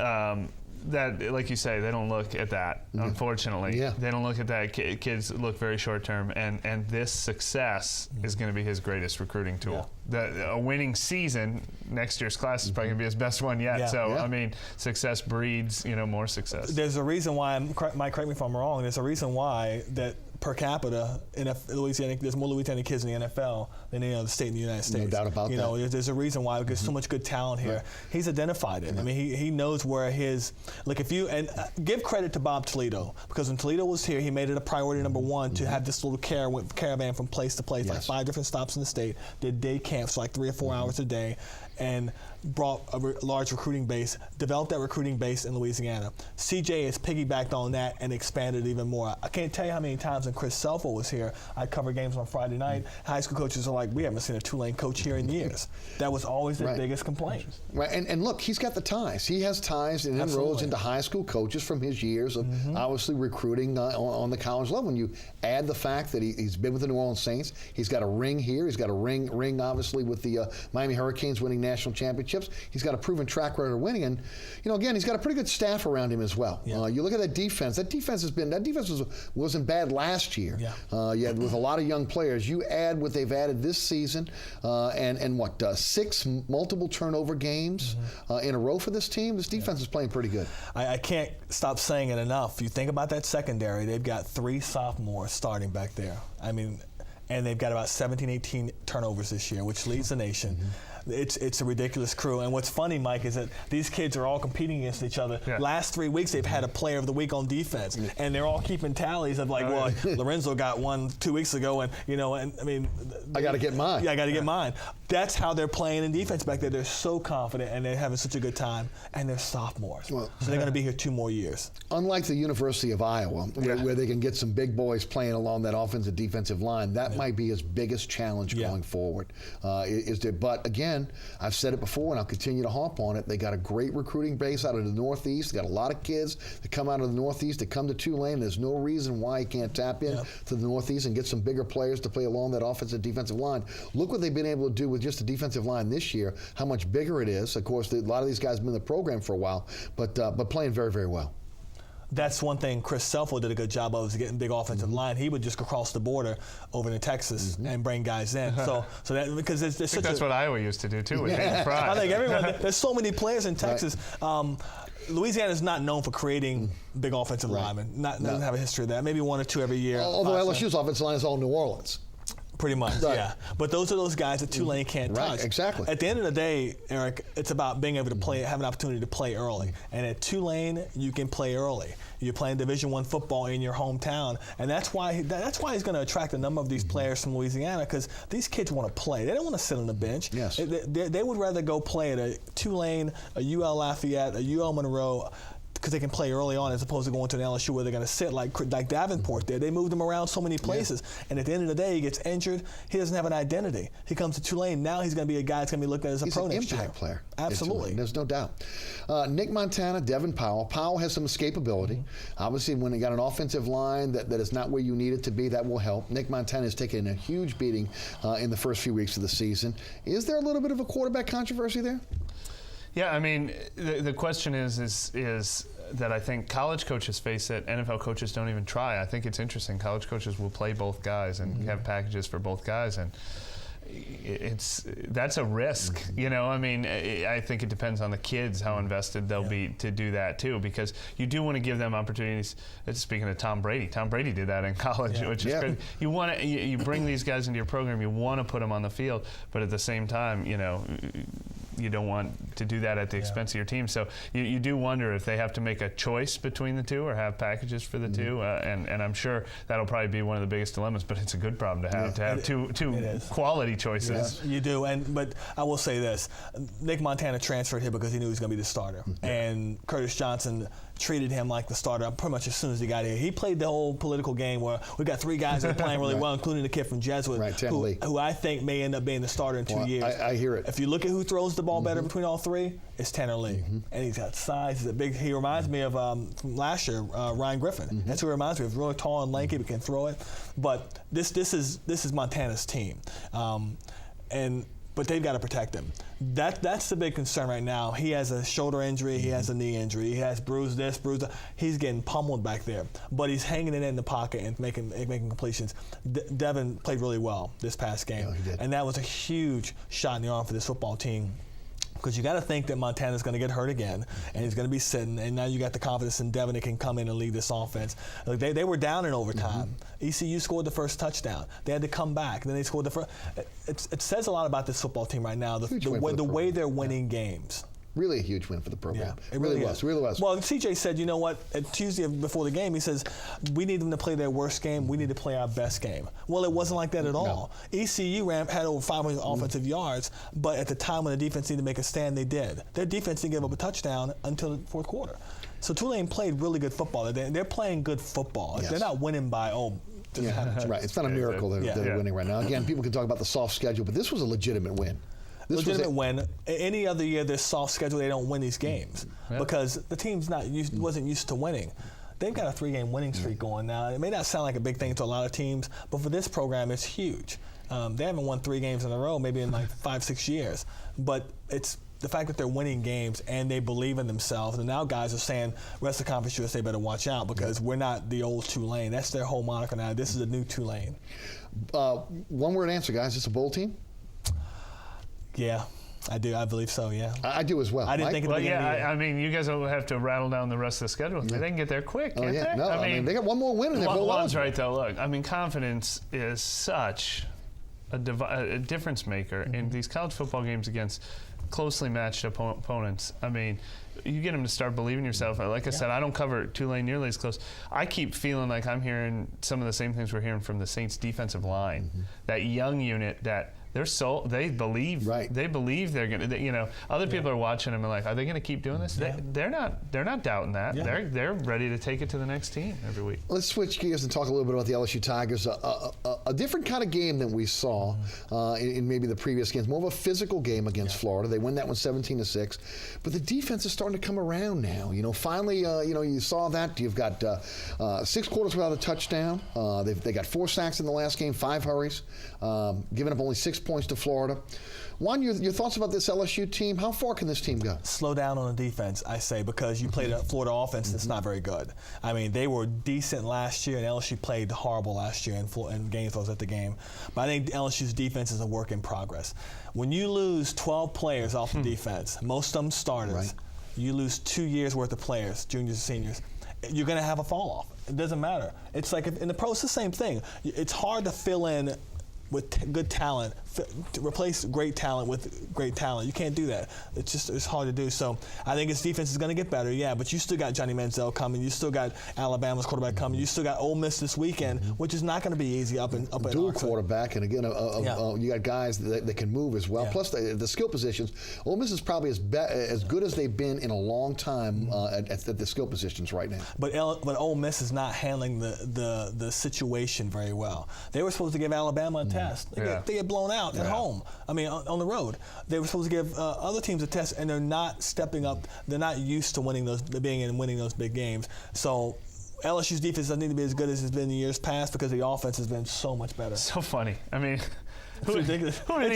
That, like you say, they don't look at that, unfortunately. Yeah. They don't look at that. Kids look very short-term, and this success is going to be his greatest recruiting tool. A winning season, next year's class is probably going to be his best one yet. I mean, success breeds, more success. There's a reason why, Mike, correct me if I'm wrong, there's a reason why that per capita in Louisiana, there's more Louisiana kids in the NFL than any other state in the United States. No doubt about that. There's a reason why, because so much good talent here. Right. He's identified it. I mean, he knows where give credit to Bob Toledo, because when Toledo was here, he made it a priority number one to have this little caravan from place to place, like 5 different stops in the state, did day camps like 3 or 4 hours a day, and brought a large recruiting base, developed that recruiting base in Louisiana. CJ has piggybacked on that and expanded even more. I can't tell you how many times when Chris Selfo was here, I'd cover games on Friday night. High school coaches are like, we haven't seen a Tulane coach here in years. That was always their biggest complaint. Right, and look, he's got the ties. He has ties and inroads into high school coaches from his years of obviously recruiting on the college level. When you add the fact that he's been with the New Orleans Saints, he's got a ring here, he's got a ring obviously with the Miami Hurricanes winning national championships. He's got a proven track record of winning, and again, he's got a pretty good staff around him as well. You look at that defense. That defense wasn't bad last year. You had with a lot of young players. You add what they've added this season, and 6 multiple turnover games in a row for this team. This defense is playing pretty good. I can't stop saying it enough. You think about that secondary. They've got 3 sophomores starting back there. I mean, and they've got about 17, 18 turnovers this year, which leads the nation. It's a ridiculous crew. And what's funny, Mike, is that these kids are all competing against each other. Yeah. Last 3 weeks, they've had a player of the week on defense, and they're all keeping tallies of like, well, Lorenzo got one 2 weeks ago, and I mean, I got to get mine. Yeah, I got to get mine. That's how they're playing in defense back there. They're so confident, and they're having such a good time, and they're sophomores. So they're going to be here 2 more years. Unlike the University of Iowa, where they can get some big boys playing along that offensive defensive line, that might be his biggest challenge going forward. But again, I've said it before, and I'll continue to harp on it. They got a great recruiting base out of the Northeast. They got a lot of kids that come out of the Northeast that come to Tulane. There's no reason why he can't tap in to the Northeast and get some bigger players to play along that offensive defensive line. Look what they've been able to do with just the defensive line this year, how much bigger it is. Of course, a lot of these guys have been in the program for a while, but playing very, very well. That's one thing Chris Selfo did a good job of, is getting big offensive line. He would just go across the border over to Texas and bring guys in. So that, because there's such that's what Iowa used to do too. With I think everyone. There's so many players in Texas. Louisiana is not known for creating big offensive linemen. Doesn't have a history of that. Maybe 1 or 2 every year. Although LSU's offensive line is all New Orleans. Pretty much, yeah. But those are those guys that Tulane can't touch. Right, exactly. At the end of the day, Eric, it's about being able to play, have an opportunity to play early. And at Tulane, you can play early. You're playing Division I football in your hometown, and that's why he's going to attract a number of these players from Louisiana, because these kids want to play. They don't want to sit on the bench. Yes. They would rather go play at a Tulane, a UL Lafayette, a UL Monroe, because they can play early on, as opposed to going to an LSU where they're going to sit like Davenport did. They moved him around so many places, and at the end of the day, he gets injured. He doesn't have an identity. He comes to Tulane. Now he's going to be a guy that's going to be looked at as a pro next year. He's an impact player. Absolutely. There's no doubt. Nick Montana, Devin Powell. Powell has some escapability. Obviously, when you got an offensive line that is not where you need it to be, that will help. Nick Montana has taken a huge beating in the first few weeks of the season. Is there a little bit of a quarterback controversy there? Yeah, I mean, the question is that I think college coaches face it. NFL coaches don't even try. I think it's interesting. College coaches will play both guys and have packages for both guys, and that's a risk. You know, I mean, I think it depends on the kids how invested they'll be to do that too, because you do want to give them opportunities. Speaking of Tom Brady did that in college, which is crazy. You want to you bring these guys into your program. You want to put them on the field, but at the same time, you know, you don't want to do that at the expense of your team. So you do wonder if they have to make a choice between the two or have packages for the two. And I'm sure that'll probably be one of the biggest dilemmas, but it's a good problem to have two quality choices. You do. But I will say this. Nick Montana transferred here because he knew he was going to be the starter. And Curtis Johnson treated him like the starter pretty much as soon as he got here. He played the whole political game where we got 3 guys that are playing really well, including the kid from Jesuit, who I think may end up being the starter in 2 years. I hear it. If you look at who throws the ball better between all 3, it's Tanner Lee. And he's got size. He's a big. He reminds me of from last year, Ryan Griffin. That's who he reminds me of. Really tall and lanky, but can throw it. But this is Montana's team. But they've got to protect him. That's the big concern right now. He has a shoulder injury. He has a knee injury. He has bruised this, bruised that. He's getting pummeled back there. But he's hanging it in the pocket and making completions. Devin played really well this past game. Yeah, he did. And that was a huge shot in the arm for this football team. Because you got to think that Montana's going to get hurt again, and he's going to be sitting, and now you got the confidence in Devin that can come in and lead this offense. Like they were down in overtime. ECU scored the first touchdown. They had to come back. Then they scored the first. It says a lot about this football team right now, the way they're winning games. Really a huge win for the program. Yeah, it really was. Well, CJ said, you know what, Tuesday before the game, he says, we need them to play their worst game. We need to play our best game. Well, it wasn't like that at all. ECU had over 500 offensive yards, but at the time when the defense needed to make a stand, they did. Their defense didn't give up a touchdown until the fourth quarter. So Tulane played really good football. They're playing good football. Yes. They're not winning by, right. It's not a miracle they're winning right now. Again, people can talk about the soft schedule, but this was a legitimate win. Legitimate win. Any other year, this soft schedule, they don't win these games because the team's wasn't used to winning. They've got a 3-game winning streak going now. It may not sound like a big thing to a lot of teams, but for this program, it's huge. They haven't won 3 games in a row, maybe in like 5-6 years. But it's the fact that they're winning games and they believe in themselves. And now guys are saying, rest of Conference USA better watch out because we're not the old Tulane. That's their whole moniker now. This is a new Tulane. One word answer, guys. It's a bowl team? Yeah. I do. I believe so, yeah. I do as well. I didn't think Well, yeah, I mean, you guys will have to rattle down the rest of the schedule. They can get there quick, can't they? No, I mean, they got one more win in there. Juan's right, though. Look, I mean, confidence is such a difference maker in these college football games against closely matched opponents. I mean, you get them to start believing yourself. Like I said, I don't cover Tulane nearly as close. I keep feeling like I'm hearing some of the same things we're hearing from the Saints defensive line. That young unit that they believe they're gonna. Other people are watching them and like, are they gonna keep doing this? They're not doubting that. Yeah. They're ready to take it to the next team every week. Let's switch gears and talk a little bit about the LSU Tigers. A different kind of game than we saw in maybe the previous games. More of a physical game against Florida. They win that one 17-6. But the defense is starting to come around now. Finally, you saw that. You've got 6 quarters without a touchdown. They got 4 sacks in the last game, 5 hurries, giving up only 6 points to Florida. Juan, your thoughts about this LSU team? How far can this team go? Slow down on the defense, I say, because you played a Florida offense that's not very good. I mean, they were decent last year, and LSU played horrible last year, and Gainesville was at the game. But I think LSU's defense is a work in progress. When you lose 12 players off the defense, most of them starters, you lose 2 years' worth of players, juniors and seniors, you're going to have a fall off. It doesn't matter. It's like in the pros, it's the same thing. It's hard to fill in with good talent, to replace great talent with great talent. You can't do that. It's hard to do. So I think his defense is going to get better, but you still got Johnny Manziel coming. You still got Alabama's quarterback coming. You still got Ole Miss this weekend, which is not going to be easy up in dual quarterback, and again, you got guys that can move as well. Plus the skill positions. Ole Miss is probably as good as they've been in a long time at the skill positions right now. But Ole Miss is not handling the situation very well. They were supposed to give Alabama a test. They get blown out at home. I mean, on the road. They were supposed to give other teams a test, and they're not stepping up. They're not used to winning those big games. So LSU's defense doesn't need to be as good as it's been in years past because the offense has been so much better. So funny. I mean, who is this? I've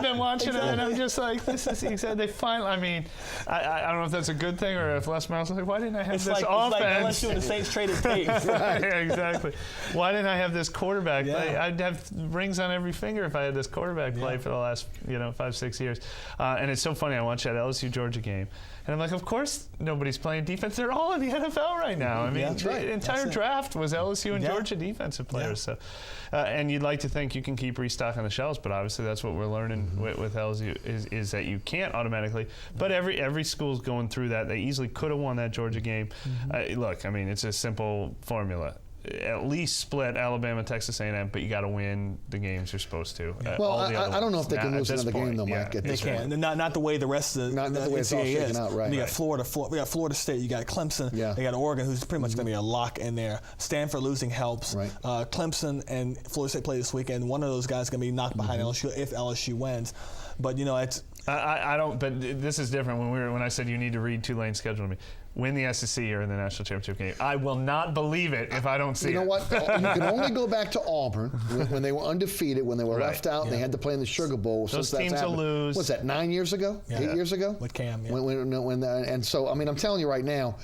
been watching it, and I'm just like, this is exactly. They finally. I mean, I don't know if that's a good thing or if Les Miles was like, why didn't I have this offense? It's like LSU and the Saints traded tapes. Right, exactly. Why didn't I have this quarterback play? I'd have rings on every finger if I had this quarterback play for the last 5-6 years. And it's so funny. I watched that LSU Georgia game. And I'm like, of course nobody's playing defense. They're all in the NFL right now. I mean, the entire draft was LSU and Georgia defensive players. So, and you'd like to think you can keep restocking the shelves, but obviously that's what we're learning with LSU is that you can't automatically. But every school's going through that. They easily could have won that Georgia game. Look, I mean, it's a simple formula. At least split Alabama, Texas A&M, but you got to win the games you're supposed to. Well, I don't know if they can lose another game though, Mike. They can. Not the way the rest of the NCAA is. Right. You got Florida. We got Florida State. You got Clemson. They got Oregon, who's pretty much going to be a lock in there. Stanford losing helps. Right. Clemson and Florida State play this weekend. One of those guys is going to be knocked behind LSU if LSU wins. But it's. I don't. But this is different. When I said you need to read Tulane's schedule to me. Win the SEC or in the national championship game. I will not believe it if I don't see it. You know what? You can only go back to Auburn when they were undefeated, when they were left out, and they had to play in the Sugar Bowl. Those teams will lose. What's that? 9 years ago? 8 years ago? With Cam. And so, I mean, I'm telling you right now,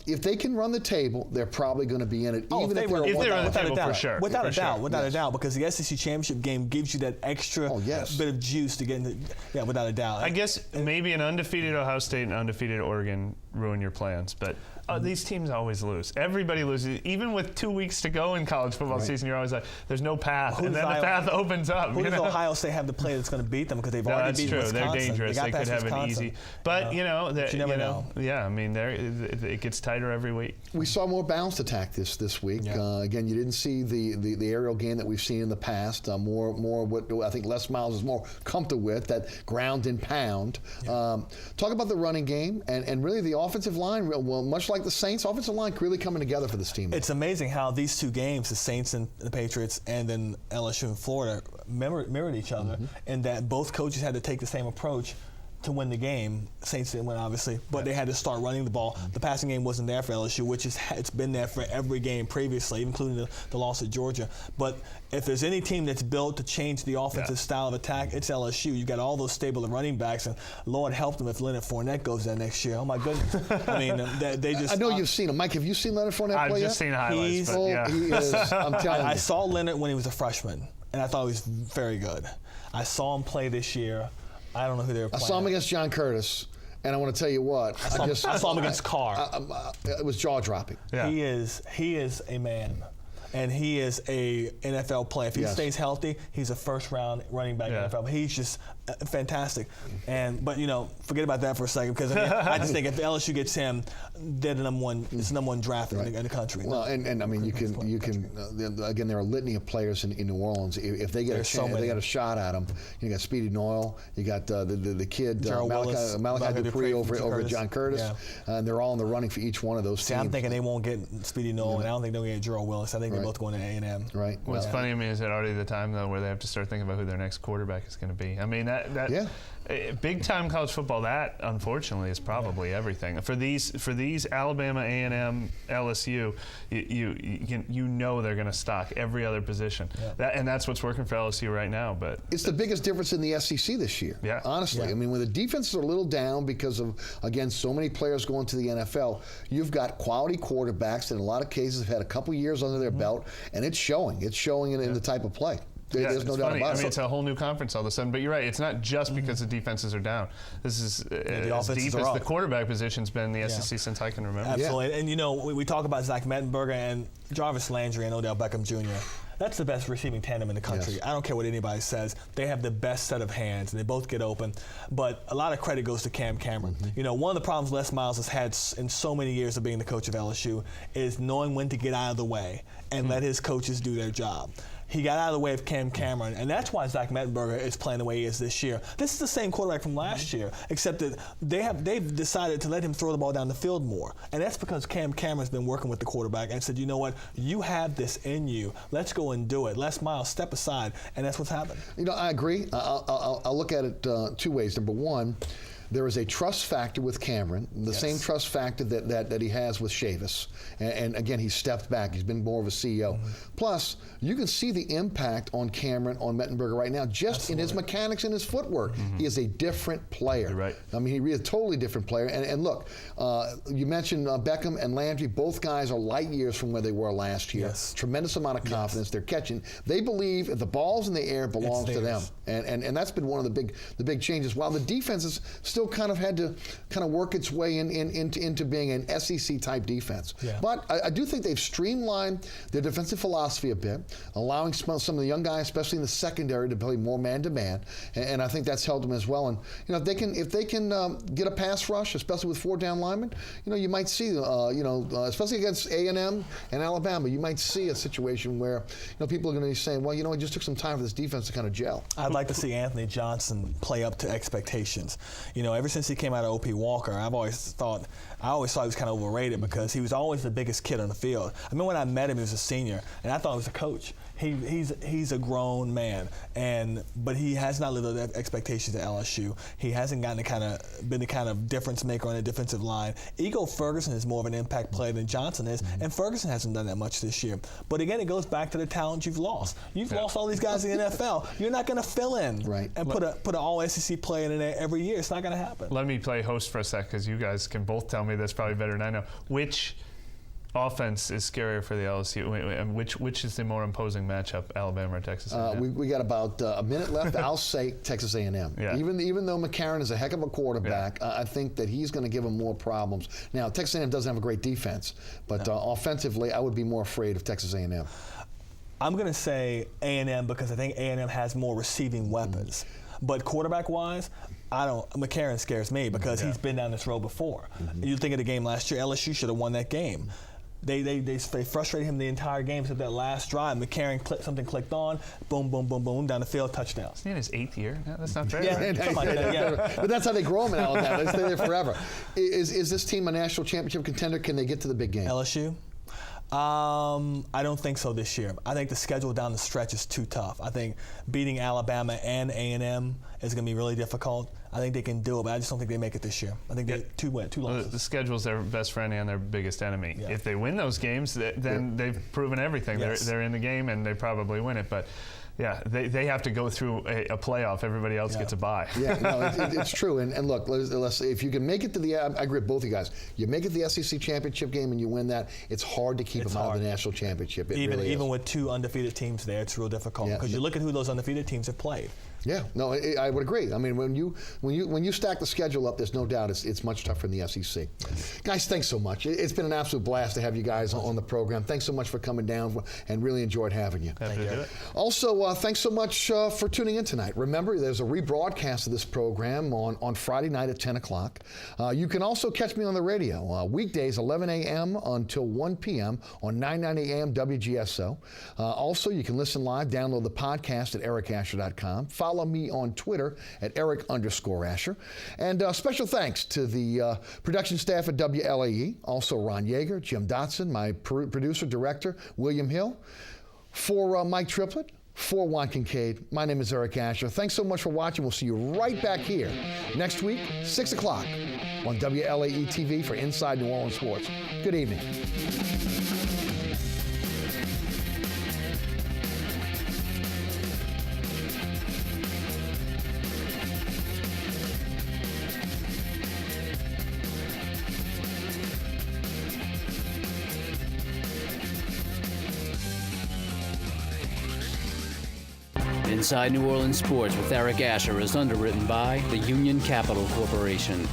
if they can run the table, they're probably going to be in it. Even if they're on the table, for sure. Without a doubt, because the SEC championship game gives you that extra bit of juice to get in. Without a doubt. I guess maybe an undefeated Ohio State and undefeated Oregon ruin your plans, but these teams always lose. Everybody loses. Even with 2 weeks to go in college football season, you're always like, there's no path, and then the path opens up. Who does Ohio State have to play that's going to beat them because they've already beaten Wisconsin? They're dangerous. They could have it easy. But, you never know. Yeah, I mean, it gets tighter every week. We saw more balanced attack this week. Again, you didn't see the aerial game that we've seen in the past. More what I think Les Miles is more comfortable with, that ground and pound. Talk about the running game and really the offensive line. Well, much like the Saints, offensive line really coming together for this team. It's amazing how these two games, the Saints and the Patriots, and then LSU and Florida, mirrored each other, and that both coaches had to take the same approach to win the game. Saints didn't win, obviously, but they had to start running the ball. The passing game wasn't there for LSU, which it's been there for every game previously, including the loss at Georgia. But if there's any team that's built to change the offensive style of attack, it's LSU. You got all those stable running backs, and Lord help them if Leonard Fournette goes there next year. Oh my goodness! I mean, they just. I know you've seen him, Mike. Have you seen Leonard Fournette play? I've just seen highlights. He is. I'm telling you. I saw Leonard when he was a freshman, and I thought he was very good. I saw him play this year. I don't know who they were playing. I saw him against John Curtis, and I want to tell you what. I saw him against Carr. It was jaw-dropping. Yeah. He is a man. And he is a NFL player. If he stays healthy, he's a first-round running back in the NFL. He's just fantastic. But forget about that for a second, because I just think if LSU gets him, they're the number one. It's the number one draft in the country. Well, and I mean, you can again, there are a litany of players in New Orleans. If they get a chance, they got a shot at them. You got Speedy Noyle. You got the kid Malachi Dupree over John Curtis, and they're all in the running for each one of those teams. I'm thinking they won't get Speedy Noyle, and I don't think they'll get Gerald Willis. I think they're both going to A&M. Right. What's funny to me is that already the time though where they have to start thinking about who their next quarterback is going to be. I mean big time college football, that unfortunately is probably everything for these Alabama, A&M, LSU. You know they're going to stock every other position. And that's what's working for LSU right now. But it's the biggest difference in the SEC this year. Yeah. Honestly, I mean, when the defenses are a little down because of, again, so many players going to the NFL, you've got quality quarterbacks that in a lot of cases have had a couple years under their belt, and it's showing. It's showing in the type of play. There's no doubt about it. I mean, it's a whole new conference all of a sudden. But you're right. It's not just because the defenses are down. This is the as deep as the quarterback position's been in the SEC since I can remember. Absolutely. And, we talk about Zach Mettenberger and Jarvis Landry and Odell Beckham Jr. That's the best receiving tandem in the country. Yes. I don't care what anybody says. They have the best set of hands, and they both get open. But a lot of credit goes to Cam Cameron. One of the problems Les Miles has had in so many years of being the coach of LSU is knowing when to get out of the way and let his coaches do their job. He got out of the way of Cam Cameron, and that's why Zach Mettenberger is playing the way he is this year. This is the same quarterback from last year, except that they've decided to let him throw the ball down the field more. And that's because Cam Cameron's been working with the quarterback and said, you know what, you have this in you. Let's go and do it. Les Miles, step aside, and that's what's happened. I agree. I'll look at it two ways. Number one, there is a trust factor with Cameron, the same trust factor that he has with Chavis. And again, he's stepped back. He's been more of a CEO. Plus, you can see the impact on Cameron, on Mettenberger right now, just in his mechanics and his footwork. He is a different player. You're right. I mean, he is a totally different player. And look, you mentioned Beckham and Landry. Both guys are light years from where they were last year. Yes. Tremendous amount of confidence. They're catching. They believe if the ball's in the air, it belongs to them. And that's been one of the big changes. While the defense is still kind of had to work its way into being an SEC type defense. But I do think they've streamlined their defensive philosophy a bit, allowing some of the young guys, especially in the secondary, to play more man-to-man, and I think that's helped them as well. And if they can get a pass rush, especially with 4 down linemen, you might see especially against A&M and Alabama, you might see a situation where people are going to be saying, well, it just took some time for this defense to kind of gel. I'd like to see Anthony Johnson play up to expectations. Ever since he came out of O.P. Walker, I always thought he was kind of overrated because he was always the biggest kid on the field. I remember when I met him, he was a senior, and I thought he was a coach. He's a grown man, but he has not lived up to expectations at LSU. He hasn't been the kind of difference maker on the defensive line. Ego Ferguson is more of an impact player than Johnson is, and Ferguson hasn't done that much this year. But again, it goes back to the talent you've lost. You've lost all these guys in the NFL. You're not going to fill in and put an all SEC player in there every year. It's not going to happen. Let me play host for a sec because you guys can both tell me this probably better than I know. Which offense is scarier for the LSU? Which is the more imposing matchup, Alabama or Texas A&M? We got about a minute left. I'll say Texas A&M. Yeah. Even though McCarron is a heck of a quarterback, I think that he's going to give them more problems. Now, Texas A&M doesn't have a great defense, but offensively, I would be more afraid of Texas A&M. I'm going to say A&M because I think A&M has more receiving weapons. But quarterback-wise, McCarron scares me because he's been down this road before. You think of the game last year, LSU should have won that game. They frustrated him the entire game except that last drive. McCarron something clicked on, boom, boom, boom, boom, down the field, touchdown. Isn't it his 8th year? No, that's not fair. Something like that, But that's how they grow them in Alabama. They stay there forever. Is this team a national championship contender? Can they get to the big game? LSU? I don't think so this year. I think the schedule down the stretch is too tough. I think beating Alabama and A&M is going to be really difficult. I think they can do it, but I just don't think they make it this year. I think they two losses. The schedule's their best friend and their biggest enemy. Yeah. If they win those games, then they've proven everything. Yes. They're in the game, and they probably win it. But yeah, they have to go through a playoff. Everybody else gets a bye. Yeah, no, it's true. And look, if you can make it to I agree with both of you guys. You make it to the SEC championship game and you win that, it's hard to keep them out of the national championship. Even with two undefeated teams there, it's real difficult because you look at who those undefeated teams have played. Yeah, no, I would agree. I mean, when you stack the schedule up, there's no doubt it's much tougher in the SEC. Guys, thanks so much. It's been an absolute blast to have you guys on the program. Thanks so much for coming down, and really enjoyed having you. Happy to do it. Also, thanks so much for tuning in tonight. Remember, there's a rebroadcast of this program on Friday night at 10 o'clock. You can also catch me on the radio weekdays 11 a.m. until 1 p.m. on 990 AM WGSO. Also, you can listen live, download the podcast at ericasher.com. Follow me on Twitter at Eric_Asher. And special thanks to the production staff at WLAE, also Ron Yeager, Jim Dotson, my producer, director, William Hill. For Mike Tripplet, for Juan Kincaid, my name is Eric Asher. Thanks so much for watching. We'll see you right back here next week, 6 o'clock on WLAE TV for Inside New Orleans Sports. Good evening. Inside New Orleans Sports with Eric Asher is underwritten by the Union Capital Corporation.